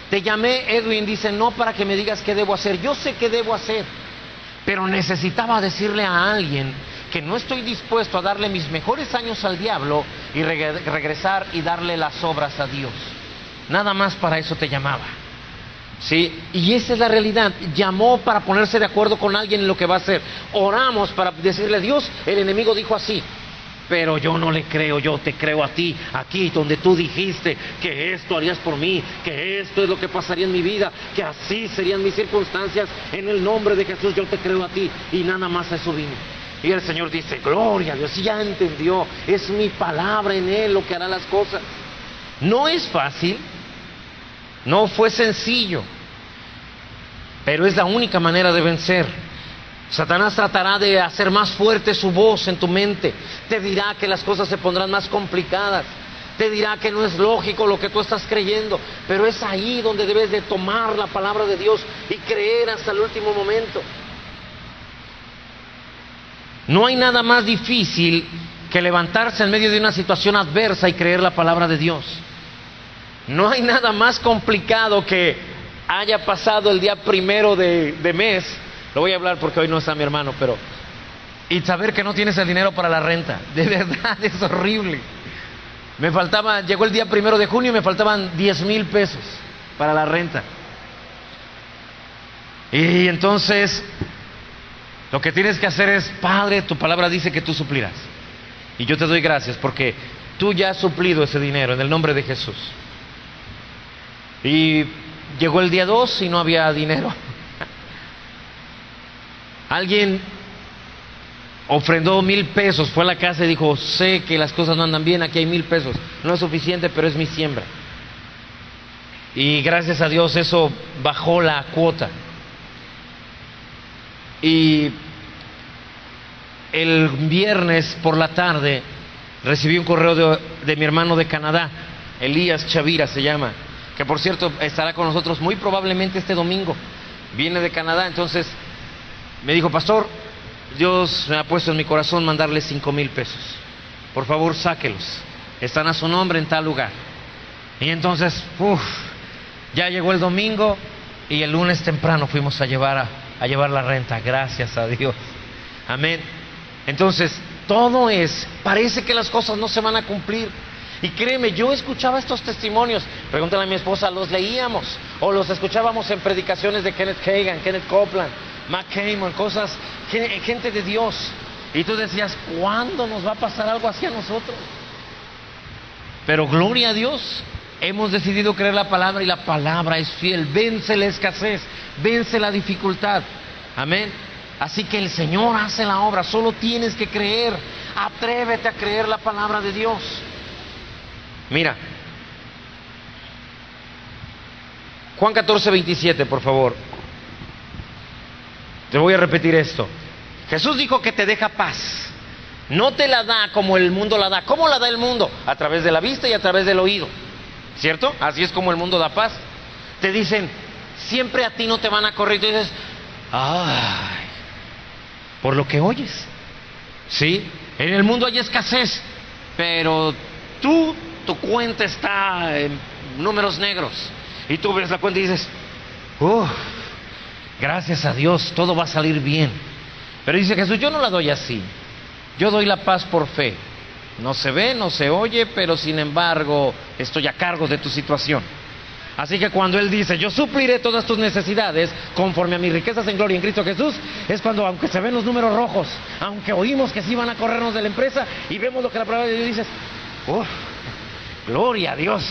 Te llamé, Edwin, dice, no para que me digas qué debo hacer. Yo sé qué debo hacer, pero necesitaba decirle a alguien que no estoy dispuesto a darle mis mejores años al diablo y regresar y darle las obras a Dios. Nada más para eso te llamaba. Sí, y esa es la realidad. Llamó para ponerse de acuerdo con alguien en lo que va a hacer. Oramos para decirle, Dios, el enemigo dijo así, pero yo no le creo, yo te creo a ti, aquí donde tú dijiste que esto harías por mí, que esto es lo que pasaría en mi vida, que así serían mis circunstancias, en el nombre de Jesús yo te creo a ti. Y nada más a eso vino. Y el Señor dice, gloria a Dios, ya entendió, es mi palabra en Él lo que hará las cosas. No es fácil, no fue sencillo, pero es la única manera de vencer. Satanás tratará de hacer más fuerte su voz en tu mente. Te dirá que las cosas se pondrán más complicadas. Te dirá que no es lógico lo que tú estás creyendo. Pero es ahí donde debes de tomar la palabra de Dios y creer hasta el último momento. No hay nada más difícil que levantarse en medio de una situación adversa y creer la palabra de Dios. No hay nada más complicado que haya pasado el día 1 de mes. Lo voy a hablar porque hoy no está mi hermano, pero y saber que no tienes el dinero para la renta. De verdad, es horrible. Llegó el día 1 de junio y me faltaban 10,000 pesos para la renta. Y entonces, lo que tienes que hacer es: Padre, tu palabra dice que tú suplirás. Y yo te doy gracias porque tú ya has suplido ese dinero en el nombre de Jesús. Y llegó el día 2 y no había dinero. Alguien ofrendó 1,000 pesos, fue a la casa y dijo: sé que las cosas no andan bien, aquí hay 1,000 pesos. No es suficiente, pero es mi siembra. Y gracias a Dios eso bajó la cuota. Y el viernes por la tarde recibí un correo de mi hermano de Canadá, Elías Chavira se llama, que por cierto estará con nosotros muy probablemente este domingo. Viene de Canadá. Entonces me dijo: pastor, Dios me ha puesto en mi corazón mandarle 5,000 pesos. Por favor, sáquelos. Están a su nombre en tal lugar. Y entonces, ya llegó el domingo y el lunes temprano fuimos a llevar la renta. Gracias a Dios. Amén. Entonces, parece que las cosas no se van a cumplir. Y créeme, yo escuchaba estos testimonios. Pregúntale a mi esposa, los leíamos o los escuchábamos en predicaciones de Kenneth Hagin, Kenneth Copeland, Matt Cayman, cosas, gente de Dios. Y tú decías: ¿cuándo nos va a pasar algo así a nosotros? Pero gloria a Dios, hemos decidido creer la palabra y la palabra es fiel. Vence la escasez, vence la dificultad. Amén. Así que el Señor hace la obra, solo tienes que creer. Atrévete a creer la palabra de Dios. Mira, Juan 14:27, por favor. Te voy a repetir esto. Jesús dijo que te deja paz. No te la da como el mundo la da. ¿Cómo la da el mundo? A través de la vista y a través del oído. ¿Cierto? Así es como el mundo da paz. Te dicen: siempre a ti no te van a correr. Y tú dices: ay, por lo que oyes. ¿Sí? En el mundo hay escasez, pero tu cuenta está en números negros. Y tú ves la cuenta y dices: gracias a Dios, todo va a salir bien. Pero dice Jesús: yo no la doy así. Yo doy la paz por fe. No se ve, no se oye, pero sin embargo estoy a cargo de tu situación. Así que cuando Él dice: yo supliré todas tus necesidades conforme a mis riquezas en gloria en Cristo Jesús, es cuando, aunque se ven los números rojos, aunque oímos que sí van a corrernos de la empresa y vemos lo que la palabra de Dios dice, gloria a Dios.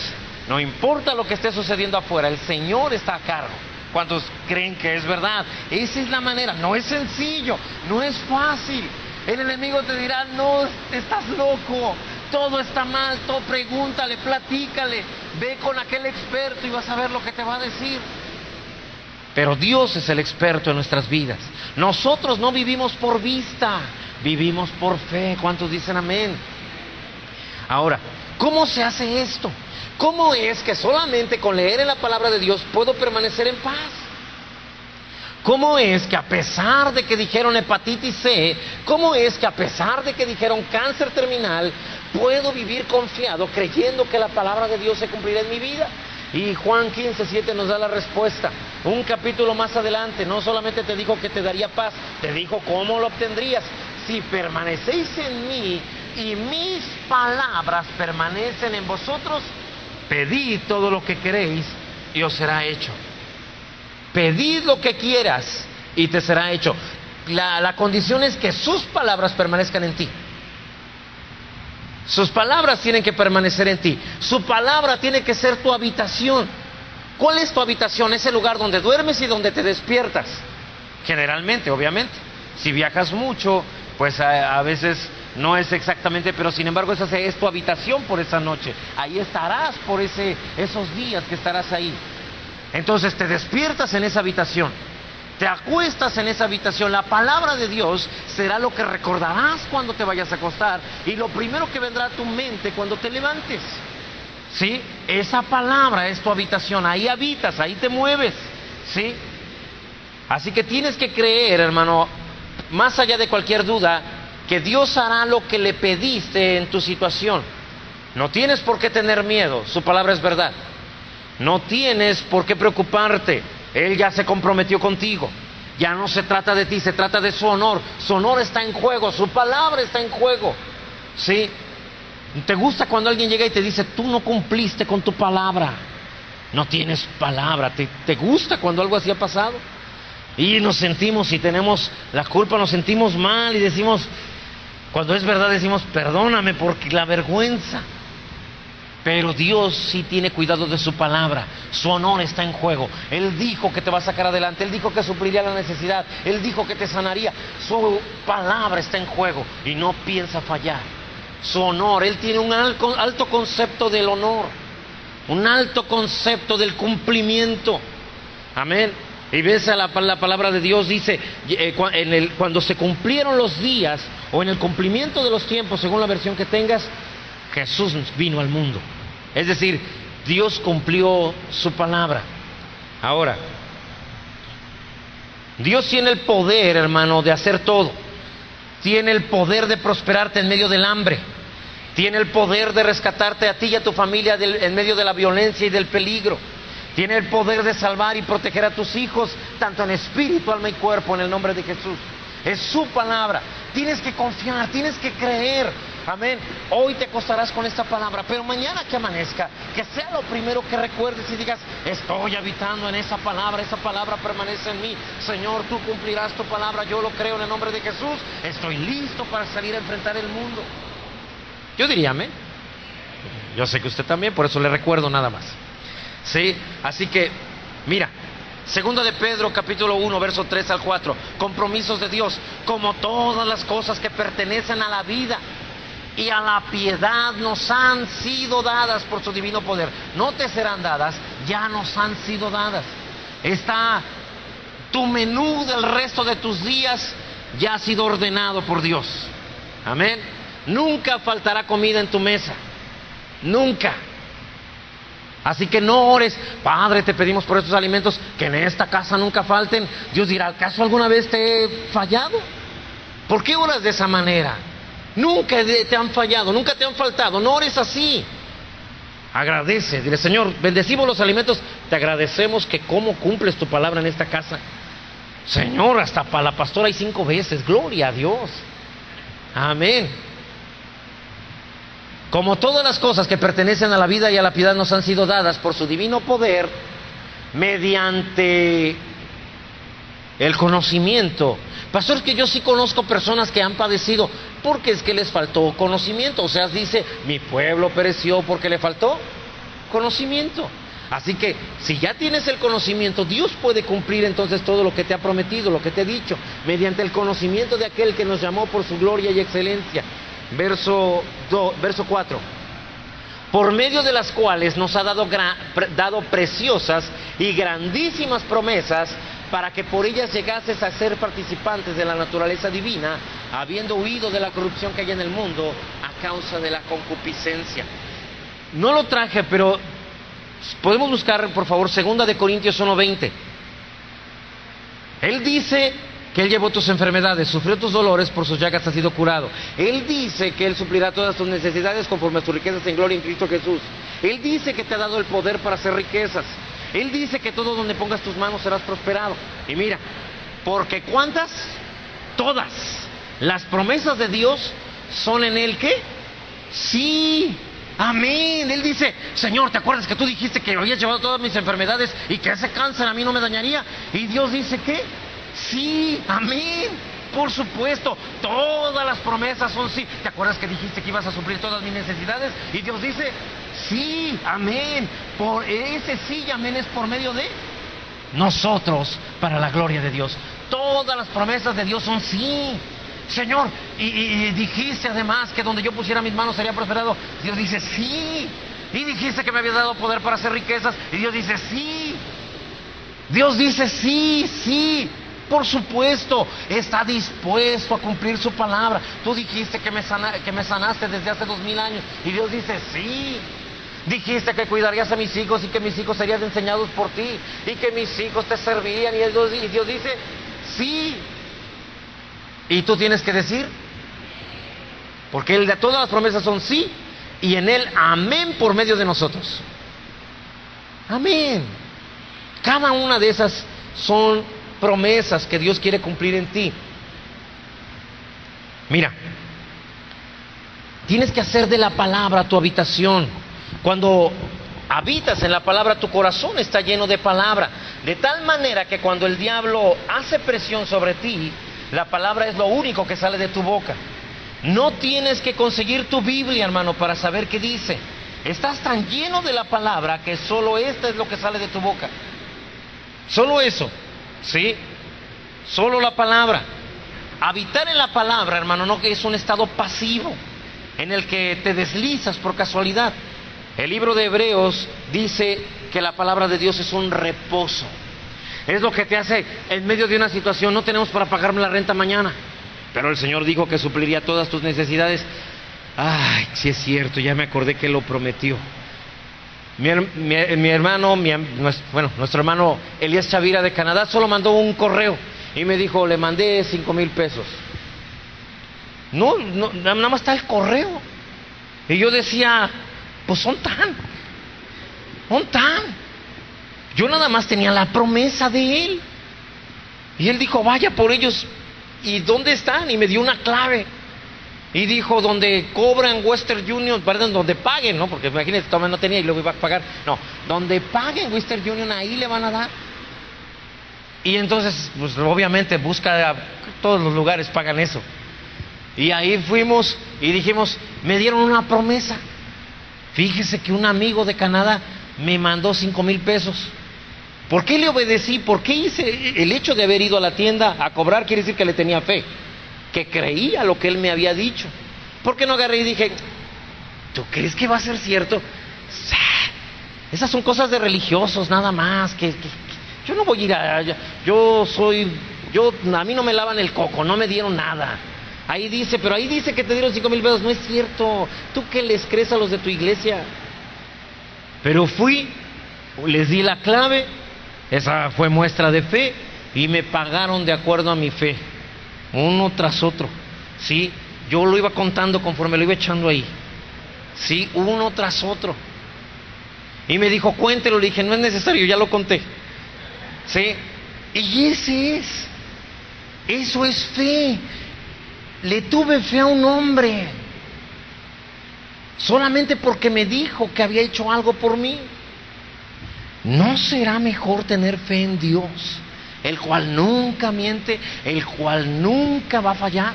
No importa lo que esté sucediendo afuera, el Señor está a cargo. ¿Cuántos creen que es verdad? Esa es la manera. No es sencillo, no es fácil. El enemigo te dirá: no, estás loco, todo está mal, todo, pregúntale, platícale, ve con aquel experto y vas a ver lo que te va a decir. Pero Dios es el experto en nuestras vidas. Nosotros no vivimos por vista, vivimos por fe. ¿Cuántos dicen amén? Ahora, ¿cómo se hace esto? ¿Cómo es que solamente con leer en la palabra de Dios puedo permanecer en paz? ¿Cómo es que a pesar de que dijeron hepatitis C, cómo es que a pesar de que dijeron cáncer terminal, puedo vivir confiado creyendo que la palabra de Dios se cumplirá en mi vida? Y Juan 15:7 nos da la respuesta. Un capítulo más adelante, no solamente te dijo que te daría paz, te dijo cómo lo obtendrías. Si permanecéis en mí y mis palabras permanecen en vosotros, pedid todo lo que queréis y os será hecho. Pedid lo que quieras y te será hecho. La condición es que sus palabras permanezcan en ti. Sus palabras tienen que permanecer en ti. Su palabra tiene que ser tu habitación. ¿Cuál es tu habitación? Es el lugar donde duermes y donde te despiertas. Generalmente, obviamente. Si viajas mucho, pues a veces no es exactamente, pero sin embargo esa es tu habitación por esa noche. Ahí estarás por esos días que estarás ahí. Entonces te despiertas en esa habitación, te acuestas en esa habitación. La palabra de Dios será lo que recordarás cuando te vayas a acostar y lo primero que vendrá a tu mente cuando te levantes. ¿Sí? Esa palabra es tu habitación, ahí habitas, ahí te mueves. ¿Sí? Así que tienes que creer, hermano, más allá de cualquier duda, que Dios hará lo que le pediste en tu situación. No tienes por qué tener miedo, su palabra es verdad. No tienes por qué preocuparte, Él ya se comprometió contigo. Ya no se trata de ti, se trata de su honor. Su honor está en juego, su palabra está en juego. ¿Sí? ¿Te gusta cuando alguien llega y te dice, tú no cumpliste con tu palabra? No tienes palabra. ¿Te gusta cuando algo así ha pasado? Y nos sentimos, si tenemos la culpa, nos sentimos mal y decimos, cuando es verdad decimos, perdóname porque la vergüenza. Pero Dios sí tiene cuidado de su palabra. Su honor está en juego. Él dijo que te va a sacar adelante. Él dijo que supliría la necesidad. Él dijo que te sanaría. Su palabra está en juego y no piensa fallar. Su honor, Él tiene un alto concepto del honor, un alto concepto del cumplimiento. Amén. Y ves a la palabra de Dios, dice, cuando se cumplieron los días, o en el cumplimiento de los tiempos, según la versión que tengas, Jesús vino al mundo. Es decir, Dios cumplió su palabra. Ahora, Dios tiene el poder, hermano, de hacer todo. Tiene el poder de prosperarte en medio del hambre. Tiene el poder de rescatarte a ti y a tu familia en medio de la violencia y del peligro. Tiene el poder de salvar y proteger a tus hijos, tanto en espíritu, alma y cuerpo, en el nombre de Jesús. Es su palabra. Tienes que confiar, tienes que creer. Amén. Hoy te acostarás con esta palabra, pero mañana que amanezca, que sea lo primero que recuerdes y digas, estoy habitando en esa palabra permanece en mí. Señor, tú cumplirás tu palabra, yo lo creo en el nombre de Jesús. Estoy listo para salir a enfrentar el mundo. Yo diría amén. Yo sé que usted también, por eso le recuerdo nada más. Sí, así que, mira, Segunda de Pedro, capítulo 1, verso 3 al 4. Compromisos de Dios. Como todas las cosas que pertenecen a la vida y a la piedad nos han sido dadas por su divino poder. No te serán dadas, ya nos han sido dadas. Está tu menú del resto de tus días, ya ha sido ordenado por Dios. Amén. Nunca faltará comida en tu mesa. Nunca. Así que no ores, Padre, te pedimos por estos alimentos que en esta casa nunca falten. Dios dirá, ¿acaso alguna vez te he fallado? ¿Por qué oras de esa manera? Nunca te han fallado, nunca te han faltado. No ores así. Agradece, dile, Señor, bendecimos los alimentos, te agradecemos que cómo cumples tu palabra en esta casa. Señor, hasta para la pastora hay 5 veces, gloria a Dios. Amén. Como todas las cosas que pertenecen a la vida y a la piedad nos han sido dadas por su divino poder, mediante el conocimiento. Pastor, es que yo sí conozco personas que han padecido porque es que les faltó conocimiento. O sea, dice, mi pueblo pereció porque le faltó conocimiento. Así que si ya tienes el conocimiento, Dios puede cumplir entonces todo lo que te ha prometido, lo que te he dicho, mediante el conocimiento de aquel que nos llamó por su gloria y excelencia. Verso 4. Por medio de las cuales nos ha dado preciosas y grandísimas promesas, para que por ellas llegases a ser participantes de la naturaleza divina, habiendo huido de la corrupción que hay en el mundo a causa de la concupiscencia. No lo traje, pero podemos buscar, por favor, 2 de Corintios 1:20. Él dice que Él llevó tus enfermedades, sufrió tus dolores, por sus llagas has sido curado. Él dice que Él suplirá todas tus necesidades conforme a tus riquezas en gloria en Cristo Jesús. Él dice que te ha dado el poder para hacer riquezas. Él dice que todo donde pongas tus manos serás prosperado. Y mira, porque ¿cuántas? Todas. Las promesas de Dios son en Él, ¿qué? Sí. Amén. Él dice, Señor, ¿te acuerdas que tú dijiste que habías llevado todas mis enfermedades y que ese cáncer a mí no me dañaría? Y Dios dice, ¿qué? Sí, amén. Por supuesto, todas las promesas son sí. ¿Te acuerdas que dijiste que ibas a suplir todas mis necesidades? Y Dios dice, sí, amén. Por ese sí y amén es por medio de nosotros, para la gloria de Dios. Todas las promesas de Dios son sí. Señor, y dijiste además que donde yo pusiera mis manos sería prosperado. Dios dice, sí. Y dijiste que me habías dado poder para hacer riquezas. Y Dios dice, sí. Dios dice, sí, sí. Por supuesto, está dispuesto a cumplir su palabra. Tú dijiste que me sanaste desde hace 2000 años. Y Dios dice, sí. Dijiste que cuidarías a mis hijos y que mis hijos serían enseñados por ti. Y que mis hijos te servirían. Y Dios dice, sí. Y tú tienes que decir, porque Él de todas las promesas son sí. Y en Él, amén por medio de nosotros. Amén. Cada una de esas son promesas que Dios quiere cumplir en ti. Mira, tienes que hacer de la palabra tu habitación. Cuando habitas en la palabra, tu corazón está lleno de palabra, de tal manera que cuando el diablo hace presión sobre ti, la palabra es lo único que sale de tu boca. No tienes que conseguir tu Biblia, hermano, para saber qué dice. Estás tan lleno de la palabra que solo esta es lo que sale de tu boca. Solo eso, ¿sí? Solo la palabra. Habitar en la palabra, hermano, no que es un estado pasivo en el que te deslizas por casualidad. El libro de Hebreos dice que la palabra de Dios es un reposo. Es lo que te hace en medio de una situación. No tenemos para pagarme la renta mañana, pero el Señor dijo que supliría todas tus necesidades. Ay, sí es cierto, ya me acordé que lo prometió. Nuestro hermano Elías Chavira de Canadá solo mandó un correo y me dijo, le mandé 5,000 pesos. No, nada más está el correo. Y yo decía, pues son tan. Yo nada más tenía la promesa de él. Y él dijo, vaya por ellos. ¿Y dónde están? Y me dio una clave. Y dijo, donde cobran Western Union, perdón, donde paguen, ¿no? Porque imagínate, todavía no tenía y luego iba a pagar. No, donde paguen Western Union, ahí le van a dar. Y entonces, pues obviamente busca, todos los lugares pagan eso. Y ahí fuimos y dijimos, me dieron una promesa. Fíjese que un amigo de Canadá me mandó 5,000 pesos. ¿Por qué le obedecí? ¿Por qué hice el hecho de haber ido a la tienda a cobrar? Quiere decir que le tenía fe, que creía lo que él me había dicho. ¿Por qué no agarré y dije, ¿tú crees que va a ser cierto? Esas son cosas de religiosos nada más, que yo no voy a ir a... a mí no me lavan el coco, no me dieron nada. Ahí dice, pero ahí dice que te dieron 5,000 pesos, no es cierto. ¿Tú qué les crees a los de tu iglesia? Pero fui, les di la clave, esa fue muestra de fe, y me pagaron de acuerdo a mi fe, uno tras otro, ¿sí? Yo lo iba contando conforme lo iba echando ahí, ¿sí? Uno tras otro. Y me dijo, cuéntelo, le dije, no es necesario, ya lo conté, ¿sí? Y eso es fe. Le tuve fe a un hombre solamente porque me dijo que había hecho algo por mí. ¿No será mejor tener fe en Dios, el cual nunca miente, el cual nunca va a fallar?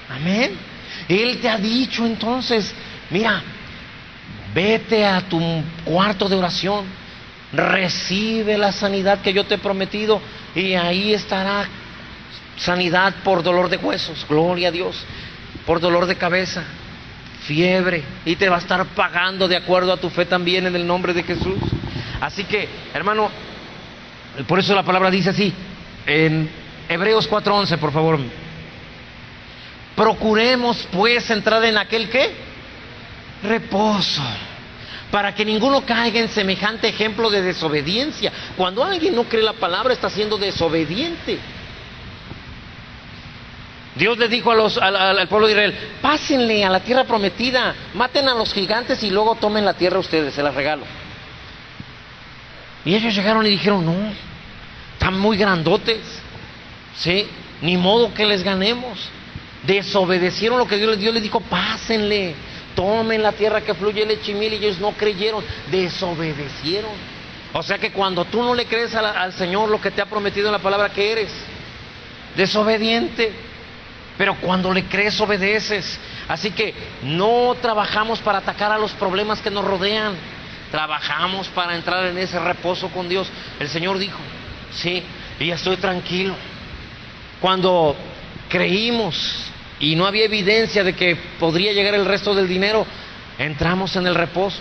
Amén. Él te ha dicho entonces, mira, vete a tu cuarto de oración, recibe la sanidad que yo te he prometido y ahí estará sanidad por dolor de huesos, gloria a Dios, por dolor de cabeza, fiebre, y te va a estar pagando de acuerdo a tu fe también en el nombre de Jesús. Así que, hermano, por eso la palabra dice así, en Hebreos 4:11, por favor. Procuremos pues entrar en aquel ¿qué? Reposo, para que ninguno caiga en semejante ejemplo de desobediencia. Cuando alguien no cree la palabra, está siendo desobediente. Dios les dijo al pueblo de Israel, pásenle a la tierra prometida, maten a los gigantes y luego tomen la tierra ustedes, se las regalo. Y ellos llegaron y dijeron, no, están muy grandotes, ¿sí? Ni modo que les ganemos. Desobedecieron lo que Dios les dijo, pásenle, tomen la tierra que fluye leche y miel, y ellos no creyeron, desobedecieron. O sea que cuando tú no le crees al Señor lo que te ha prometido en la palabra, ¿qué eres? Desobediente. Pero cuando le crees, obedeces. Así que no trabajamos para atacar a los problemas que nos rodean, trabajamos para entrar en ese reposo con Dios. El Señor dijo, sí, y ya estoy tranquilo. Cuando creímos y no había evidencia de que podría llegar el resto del dinero, entramos en el reposo.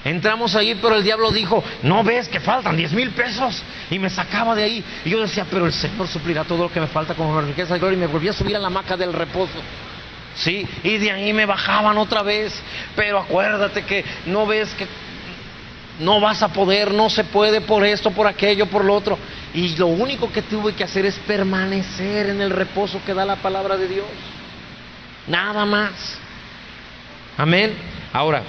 Entramos ahí, pero el diablo dijo, ¿no ves que faltan 10,000 pesos? Y me sacaba de ahí. Y yo decía, pero el Señor suplirá todo lo que me falta con la riqueza y gloria. Y me volví a subir a la hamaca del reposo. Sí, y de ahí me bajaban otra vez. Pero acuérdate que no ves que no vas a poder, no se puede por esto, por aquello, por lo otro. Y lo único que tuve que hacer es permanecer en el reposo que da la palabra de Dios. Nada más. Amén. Ahora,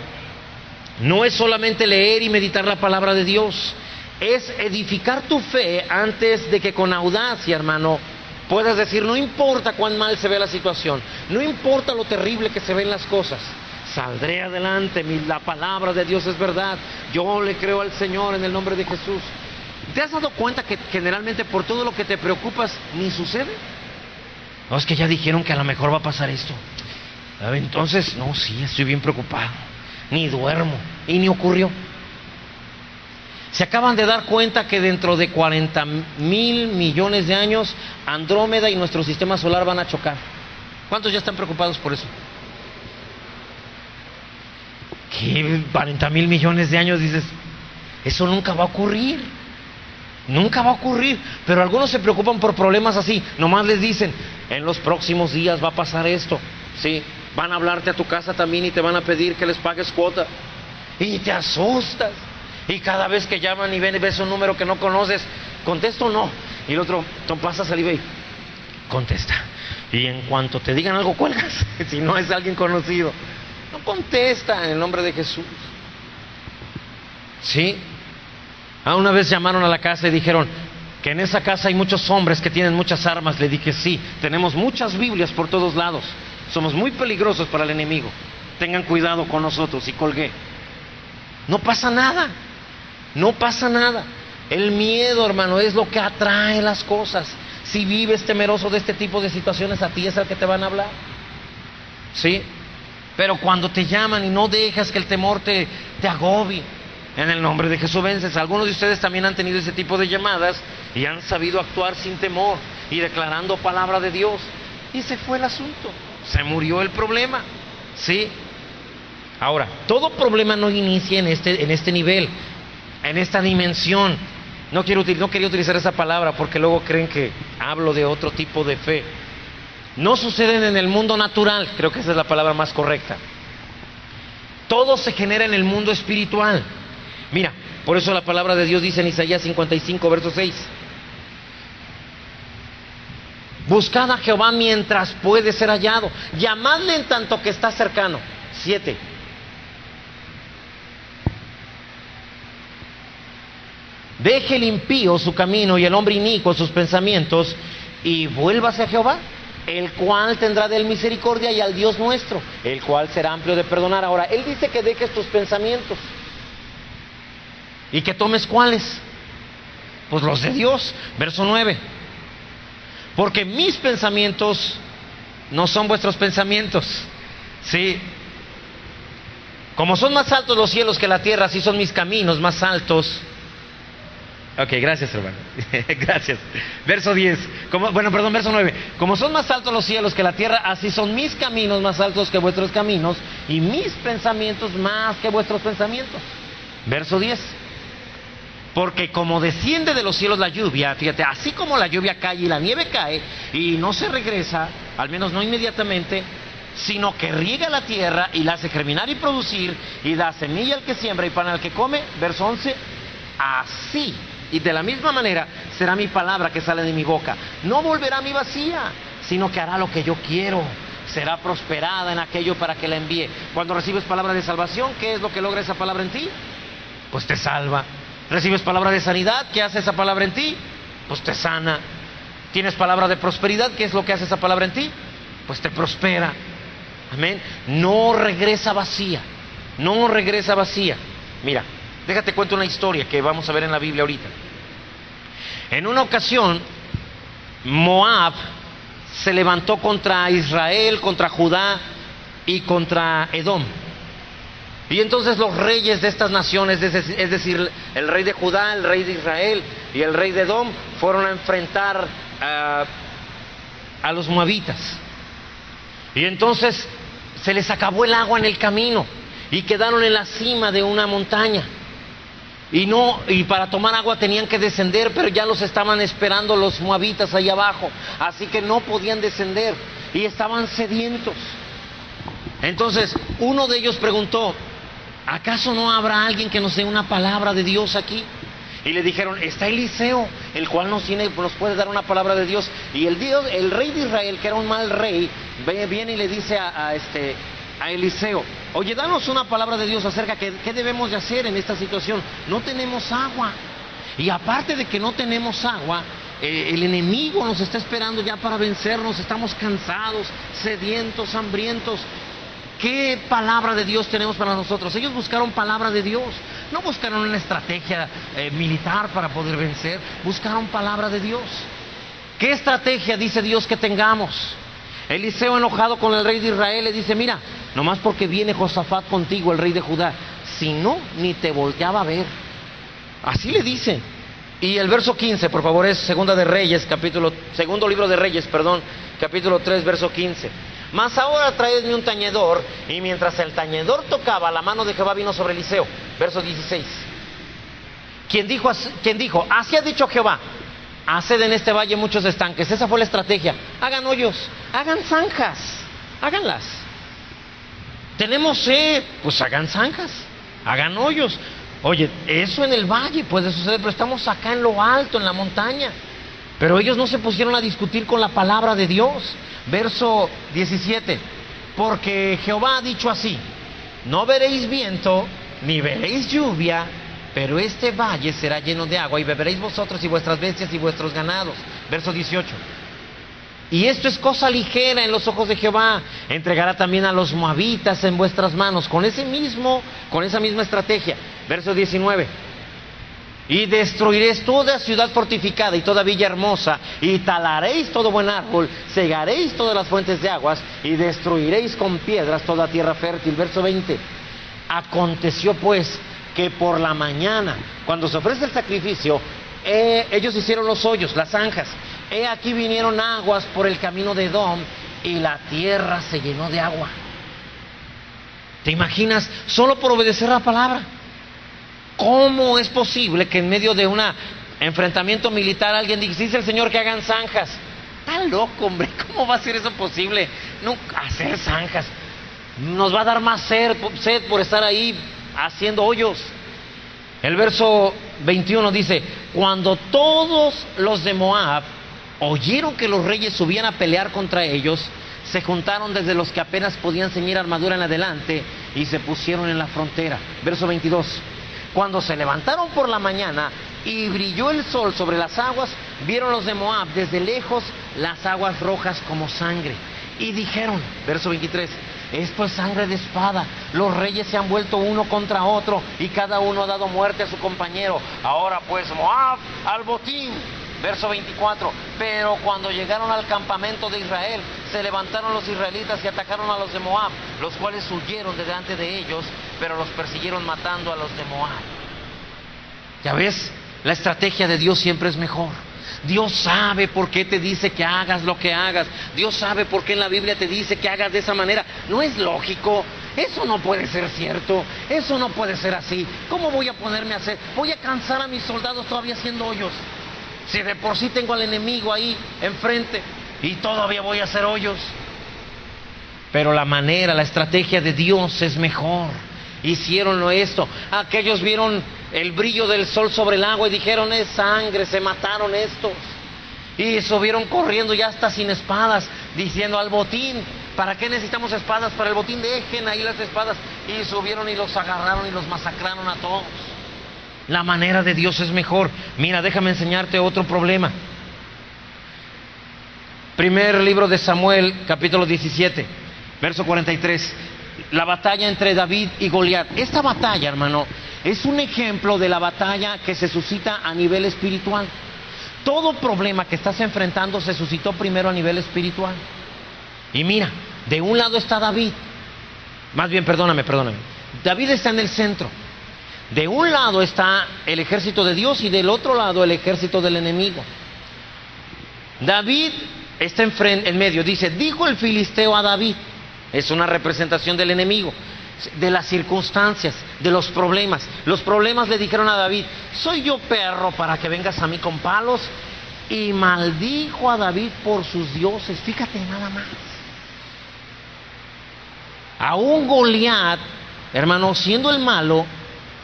no es solamente leer y meditar la palabra de Dios, es edificar tu fe antes de que con audacia, hermano, puedas decir, no importa cuán mal se ve la situación, no importa lo terrible que se ven las cosas, saldré adelante, la palabra de Dios es verdad, yo le creo al Señor en el nombre de Jesús. ¿Te has dado cuenta que generalmente por todo lo que te preocupas ni sucede? No, es que ya dijeron que a lo mejor va a pasar esto. Entonces, no, sí, estoy bien preocupado, ni duermo, y ni ocurrió. Se acaban de dar cuenta que dentro de 40,000 millones de años, Andrómeda y nuestro sistema solar van a chocar. ¿Cuántos ya están preocupados por eso? ¿Qué? 40,000 millones de años, dices, eso nunca va a ocurrir. Nunca va a ocurrir. Pero algunos se preocupan por problemas así. Nomás les dicen, en los próximos días va a pasar esto. Sí, van a hablarte a tu casa también y te van a pedir que les pagues cuota. Y te asustas. Y cada vez que llaman y ves un número que no conoces, ¿contesto o no? Y el otro, pasa saliva y contesta. Y en cuanto te digan algo, cuelgas. Si no es alguien conocido, no contesta en el nombre de Jesús. ¿Sí? Una vez llamaron a la casa y dijeron que en esa casa hay muchos hombres que tienen muchas armas. Le dije, sí, tenemos muchas Biblias por todos lados. Somos muy peligrosos para el enemigo. Tengan cuidado con nosotros. Y colgué. No pasa nada. No pasa nada. El miedo, hermano, es lo que atrae las cosas. Si vives temeroso de este tipo de situaciones, a ti es el que te van a hablar. ¿Sí? Pero cuando te llaman y no dejas que el temor te agobie, en el nombre de Jesús vences. Algunos de ustedes también han tenido ese tipo de llamadas y han sabido actuar sin temor y declarando palabra de Dios. Y se fue el asunto. Se murió el problema. ¿Sí? Ahora, todo problema no inicia en este nivel, en esta dimensión. No quería utilizar esa palabra porque luego creen que hablo de otro tipo de fe. No suceden en el mundo natural, creo que esa es la palabra más correcta. Todo se genera en el mundo espiritual. Mira, por eso la palabra de Dios dice en Isaías 55, verso 6. Buscad a Jehová mientras puede ser hallado, llamadle en tanto que está cercano. 7. Deje el impío su camino y el hombre inicuo sus pensamientos, y vuélvase a Jehová, el cual tendrá de él misericordia, y al Dios nuestro, el cual será amplio de perdonar. Ahora, él dice que dejes tus pensamientos. ¿Y que tomes cuáles? Pues los de Dios. Verso 9. Porque mis pensamientos no son vuestros pensamientos. Sí. Como son más altos los cielos que la tierra, así son mis caminos más altos. Ok, gracias, hermano. Gracias. Verso 10. Verso 9. Como son más altos los cielos que la tierra, así son mis caminos más altos que vuestros caminos, y mis pensamientos más que vuestros pensamientos. Verso 10. Porque como desciende de los cielos la lluvia, fíjate, así como la lluvia cae y la nieve cae, y no se regresa, al menos no inmediatamente, sino que riega la tierra y la hace germinar y producir, y da semilla al que siembra y pan al que come. Verso 11. Así y de la misma manera será mi palabra que sale de mi boca. No volverá a mí vacía, sino que hará lo que yo quiero. Será prosperada en aquello para que la envíe. Cuando recibes palabra de salvación, ¿qué es lo que logra esa palabra en ti? Pues te salva. Recibes palabra de sanidad, ¿qué hace esa palabra en ti? Pues te sana. Tienes palabra de prosperidad, ¿qué es lo que hace esa palabra en ti? Pues te prospera. Amén. No regresa vacía. No regresa vacía. Mira, déjate cuento una historia que vamos a ver en la Biblia ahorita. En una ocasión, Moab se levantó contra Israel, contra Judá y contra Edom. Y entonces los reyes de estas naciones, es decir, el rey de Judá, el rey de Israel y el rey de Edom, fueron a enfrentar a los moabitas. Y entonces se les acabó el agua en el camino y quedaron en la cima de una montaña. Y para tomar agua tenían que descender, pero ya los estaban esperando los moabitas ahí abajo, así que no podían descender y estaban sedientos. Entonces uno de ellos preguntó: ¿acaso no habrá alguien que nos dé una palabra de Dios aquí? Y le dijeron: está Eliseo, el cual nos puede dar una palabra de Dios. Y el rey de Israel, que era un mal rey, viene y le dice a Eliseo: oye, danos una palabra de Dios acerca de qué debemos de hacer en esta situación. No tenemos agua. Y aparte de que no tenemos agua, el enemigo nos está esperando ya para vencernos. Estamos cansados, sedientos, hambrientos. ¿Qué palabra de Dios tenemos para nosotros? Ellos buscaron palabra de Dios. No buscaron una estrategia militar para poder vencer. Buscaron palabra de Dios. ¿Qué estrategia dice Dios que tengamos? Eliseo, enojado con el rey de Israel, le dice: mira, nomás porque viene Josafat contigo, el rey de Judá, si no, ni te volteaba a ver. Así le dice. Y el verso 15, por favor, es segundo libro de Reyes, capítulo 3, verso 15. Mas ahora traedme un tañedor. Y mientras el tañedor tocaba, la mano de Jehová vino sobre Eliseo. Verso 16. ¿Quién dijo? Así ha dicho Jehová: haced en este valle muchos estanques. Esa fue la estrategia. Hagan hoyos, hagan zanjas, háganlas. Tenemos sed, pues hagan zanjas, hagan hoyos. Oye, eso en el valle puede suceder, pero estamos acá en lo alto, en la montaña. Pero ellos no se pusieron a discutir con la palabra de Dios. Verso 17. Porque Jehová ha dicho así: no veréis viento, ni veréis lluvia, pero este valle será lleno de agua, y beberéis vosotros y vuestras bestias y vuestros ganados. Verso 18. Y esto es cosa ligera en los ojos de Jehová. Entregará también a los moabitas en vuestras manos, con esa misma estrategia. Verso 19. Y destruiréis toda ciudad fortificada y toda villa hermosa, y talaréis todo buen árbol, cegaréis todas las fuentes de aguas, y destruiréis con piedras toda tierra fértil. Verso 20. Aconteció pues que por la mañana, cuando se ofrece el sacrificio, ellos hicieron los hoyos, las zanjas. He aquí vinieron aguas por el camino de Edom, y la tierra se llenó de agua. ¿Te imaginas? Solo por obedecer la palabra. ¿Cómo es posible que en medio de un enfrentamiento militar alguien dice el Señor que hagan zanjas? Está loco, hombre. ¿Cómo va a ser eso posible? No, hacer zanjas. Nos va a dar más sed por estar ahí haciendo hoyos. El verso 21 dice: cuando todos los de Moab oyeron que los reyes subían a pelear contra ellos, se juntaron desde los que apenas podían ceñir armadura en adelante y se pusieron en la frontera. Verso 22. Cuando se levantaron por la mañana y brilló el sol sobre las aguas, vieron los de Moab desde lejos las aguas rojas como sangre. Y dijeron, verso 23, esto es sangre de espada. Los reyes se han vuelto uno contra otro y cada uno ha dado muerte a su compañero. Ahora pues, Moab, al botín. Verso 24, pero cuando llegaron al campamento de Israel, se levantaron los israelitas y atacaron a los de Moab, los cuales huyeron de delante de ellos, pero los persiguieron matando a los de Moab. Ya ves, la estrategia de Dios siempre es mejor. Dios sabe por qué te dice que hagas lo que hagas. Dios sabe por qué en la Biblia te dice que hagas de esa manera. No es lógico. Eso no puede ser cierto. Eso no puede ser así. ¿Cómo voy a ponerme a hacer? Voy a cansar a mis soldados todavía haciendo hoyos. Si de por sí tengo al enemigo ahí enfrente y todavía voy a hacer hoyos. Pero la estrategia de Dios es mejor. Hicieron esto. Aquellos vieron el brillo del sol sobre el agua y dijeron, es sangre, se mataron estos. Y subieron corriendo ya hasta sin espadas, diciendo, al botín. ¿Para qué necesitamos espadas? Para el botín, dejen ahí las espadas. Y subieron y los agarraron y los masacraron a todos. La manera de Dios es mejor. Mira, déjame enseñarte otro problema. Primer libro de Samuel, capítulo 17, verso 43. La batalla entre David y Goliat. Esta batalla, hermano, es un ejemplo de la batalla que se suscita a nivel espiritual. Todo problema que estás enfrentando se suscitó primero a nivel espiritual. Y mira, de un lado está David. Más bien, perdóname. David está en el centro. De un lado está el ejército de Dios y del otro lado el ejército del enemigo. David está en medio. Dice, dijo el filisteo a David. Es una representación del enemigo, de las circunstancias, de los problemas. Los problemas le dijeron a David, ¿soy yo perro para que vengas a mí con palos? Y maldijo a David por sus dioses. Fíjate nada más. Aún Goliat, hermano, siendo el malo,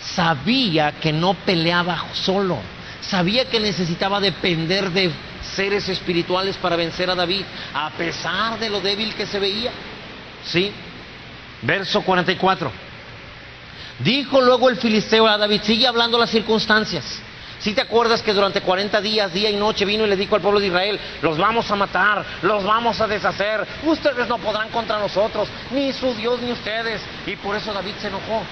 sabía que no peleaba solo. Sabía que necesitaba depender de seres espirituales para vencer a David, a pesar de lo débil que se veía. ¿Sí? Verso 44. Dijo luego el filisteo a David, sigue hablando las circunstancias. Si te acuerdas que durante 40 días, día y noche, vino y le dijo al pueblo de Israel: los vamos a matar, los vamos a deshacer, ustedes no podrán contra nosotros, ni su Dios ni ustedes. Y por eso David se enojó.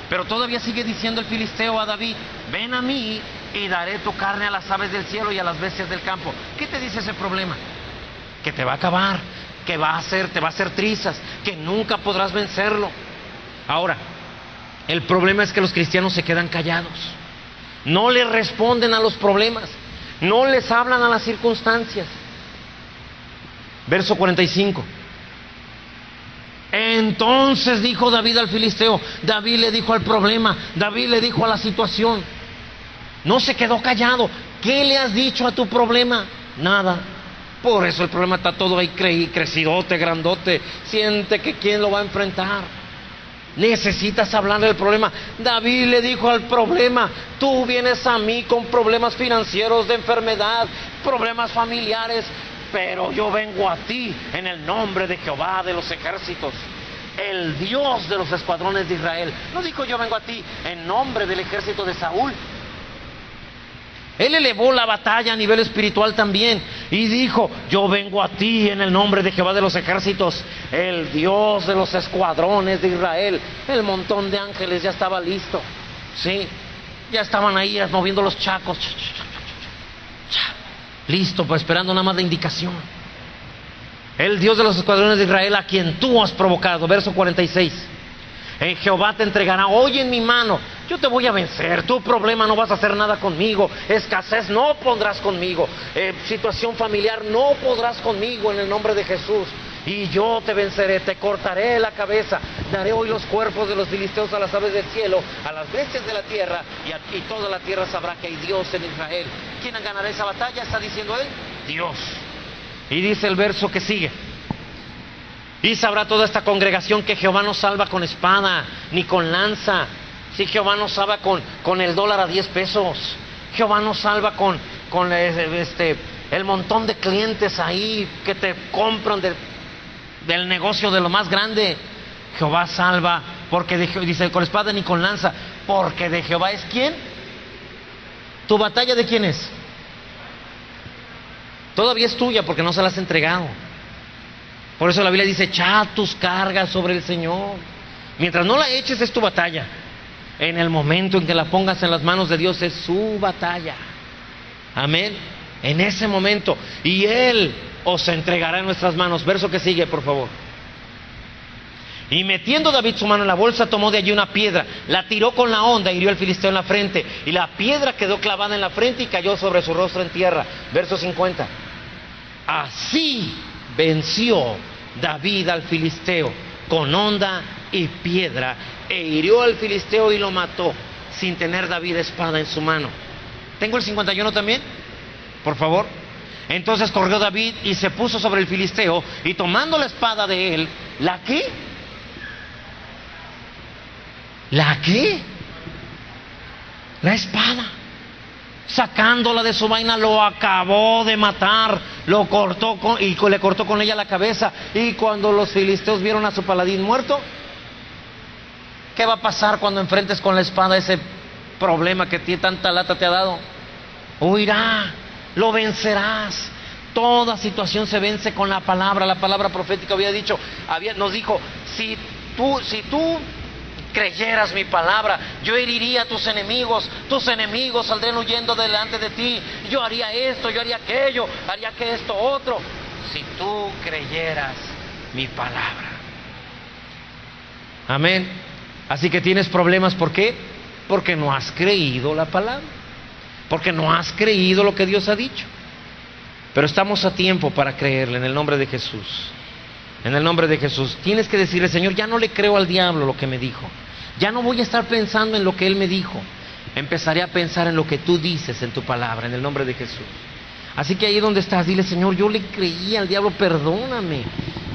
Pero todavía sigue diciendo el filisteo a David: ven a mí y daré tu carne a las aves del cielo y a las bestias del campo. ¿Qué te dice ese problema? Que te va a acabar, que te va a hacer trizas, que nunca podrás vencerlo. Ahora, el problema es que los cristianos se quedan callados. No le responden a los problemas, no les hablan a las circunstancias. Verso 45. Entonces dijo David al filisteo, David le dijo al problema, David le dijo a la situación. No se quedó callado. ¿Qué le has dicho a tu problema? Nada. Por eso el problema está todo ahí crecidote, grandote. Siente que quién lo va a enfrentar. Necesitas hablar del problema. David le dijo al problema: tú vienes a mí con problemas financieros, de enfermedad, problemas familiares, pero yo vengo a ti en el nombre de Jehová de los ejércitos, el Dios de los escuadrones de Israel. No dijo: yo vengo a ti en nombre del ejército de Saúl. Él elevó la batalla a nivel espiritual también y dijo: yo vengo a ti en el nombre de Jehová de los ejércitos, el Dios de los escuadrones de Israel. El montón de ángeles ya estaba listo, sí, ya estaban ahí moviendo los chacos, listo, pues esperando nada más la indicación. El Dios de los escuadrones de Israel, a quien tú has provocado. Verso 46. En Jehová te entregará hoy en mi mano. Yo te voy a vencer. Tu problema no vas a hacer nada conmigo. Escasez no pondrás conmigo. Situación familiar no podrás conmigo en el nombre de Jesús. Y yo te venceré, te cortaré la cabeza. Daré hoy los cuerpos de los filisteos a las aves del cielo, a las bestias de la tierra, y toda la tierra sabrá que hay Dios en Israel. ¿Quién ganará esa batalla? Está diciendo él: Dios. Y dice el verso que sigue: y sabrá toda esta congregación que Jehová no salva con espada ni con lanza. Si Jehová no salva con el dólar a 10 pesos. Jehová no salva con el montón de clientes ahí que te compran del negocio de lo más grande. Jehová salva, porque dice: con espada ni con lanza, porque de Jehová es. ¿Quién? ¿Tu batalla de quién es? Todavía es tuya, porque no se la has entregado. Por eso la Biblia dice: echa tus cargas sobre el Señor. Mientras no la eches, es tu batalla. En el momento en que la pongas en las manos de Dios, es su batalla. Amén. En ese momento. Y Él os entregará en nuestras manos. Verso que sigue, por favor. Y metiendo David su mano en la bolsa, tomó de allí una piedra, la tiró con la honda, hirió al filisteo en la frente, y la piedra quedó clavada en la frente y cayó sobre su rostro en tierra. Verso 50. Así venció David al filisteo con honda y piedra, e hirió al filisteo y lo mató, sin tener David espada en su mano. ¿Tengo el 51 también? Por favor. Entonces corrió David y se puso sobre el filisteo, y tomando la espada de él, ¿la qué? ¿La qué? La espada. Sacándola de su vaina, lo acabó de matar, lo cortó le cortó con ella la cabeza. Y cuando los filisteos vieron a su paladín muerto, ¿qué va a pasar cuando enfrentes con la espada ese problema que tanta lata te ha dado? Huirá, lo vencerás. Toda situación se vence con la palabra. La palabra profética nos dijo: si tú creyeras mi palabra, yo heriría a tus enemigos saldrían huyendo delante de ti. Yo haría esto, yo haría aquello, haría que esto otro, si tú creyeras mi palabra. Amén. Así que tienes problemas, ¿por qué? Porque no has creído la palabra, porque no has creído lo que Dios ha dicho. Pero estamos a tiempo para creerle, en el nombre de Jesús. En el nombre de Jesús. Tienes que decirle: Señor, ya no le creo al diablo lo que me dijo. Ya no voy a estar pensando en lo que él me dijo. Empezaré a pensar en lo que tú dices en tu palabra, en el nombre de Jesús. Así que ahí donde estás, dile: Señor, yo le creí al diablo, perdóname.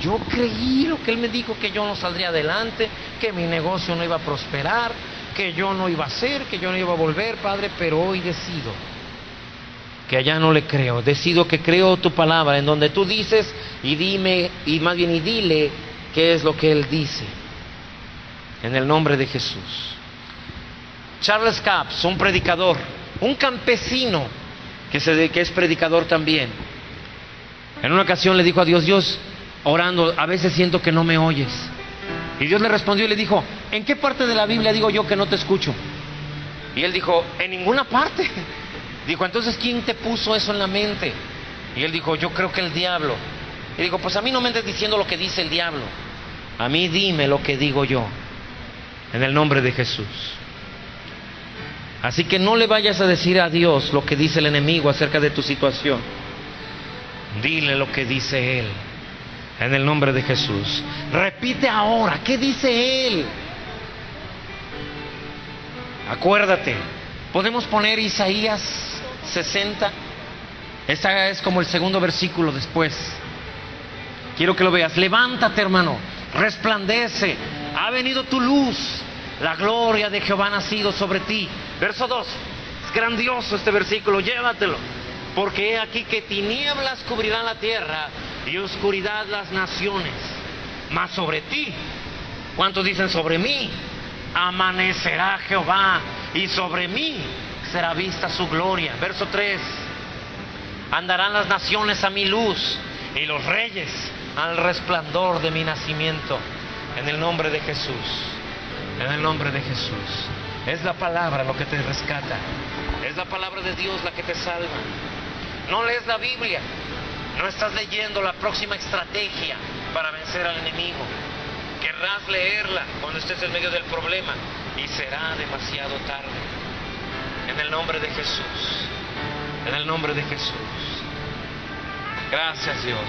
Yo creí lo que él me dijo, que yo no saldría adelante, que mi negocio no iba a prosperar, que yo no iba a hacer, que yo no iba a volver, Padre, pero hoy decido que allá no le creo. Decido que creo tu palabra, en donde tú dices, y dime, y más bien y dile qué es lo que él dice, en el nombre de Jesús. Charles Capps, un predicador, un campesino que es predicador también. En una ocasión le dijo a Dios: Dios, orando, a veces siento que no me oyes. Y Dios le respondió y le dijo: ¿en qué parte de la Biblia digo yo que no te escucho? Y él dijo: en ninguna parte. Dijo: entonces, ¿quién te puso eso en la mente? Y él dijo: yo creo que el diablo. Y dijo: pues a mí no me andes diciendo lo que dice el diablo, a mí dime lo que digo yo, en el nombre de Jesús. Así que no le vayas a decir a Dios lo que dice el enemigo acerca de tu situación. Dile lo que dice Él, en el nombre de Jesús. Repite ahora, ¿qué dice Él? Acuérdate, podemos poner Isaías 60. Esta es como el segundo versículo después. Quiero que lo veas. Levántate, hermano, resplandece, ha venido tu luz, la gloria de Jehová ha nacido sobre ti. Verso 2, es grandioso este versículo, llévatelo. Porque he aquí que tinieblas cubrirán la tierra y oscuridad las naciones. Mas sobre ti, ¿cuántos dicen sobre mí? Amanecerá Jehová, y sobre mí será vista su gloria. Verso 3, andarán las naciones a mi luz, y los reyes al resplandor de mi nacimiento. En el nombre de Jesús, en el nombre de Jesús. Es la palabra lo que te rescata, es la palabra de Dios la que te salva. No lees la Biblia, no estás leyendo la próxima estrategia para vencer al enemigo. Querrás leerla cuando estés en medio del problema y será demasiado tarde. En el nombre de Jesús, en el nombre de Jesús. Gracias, Dios.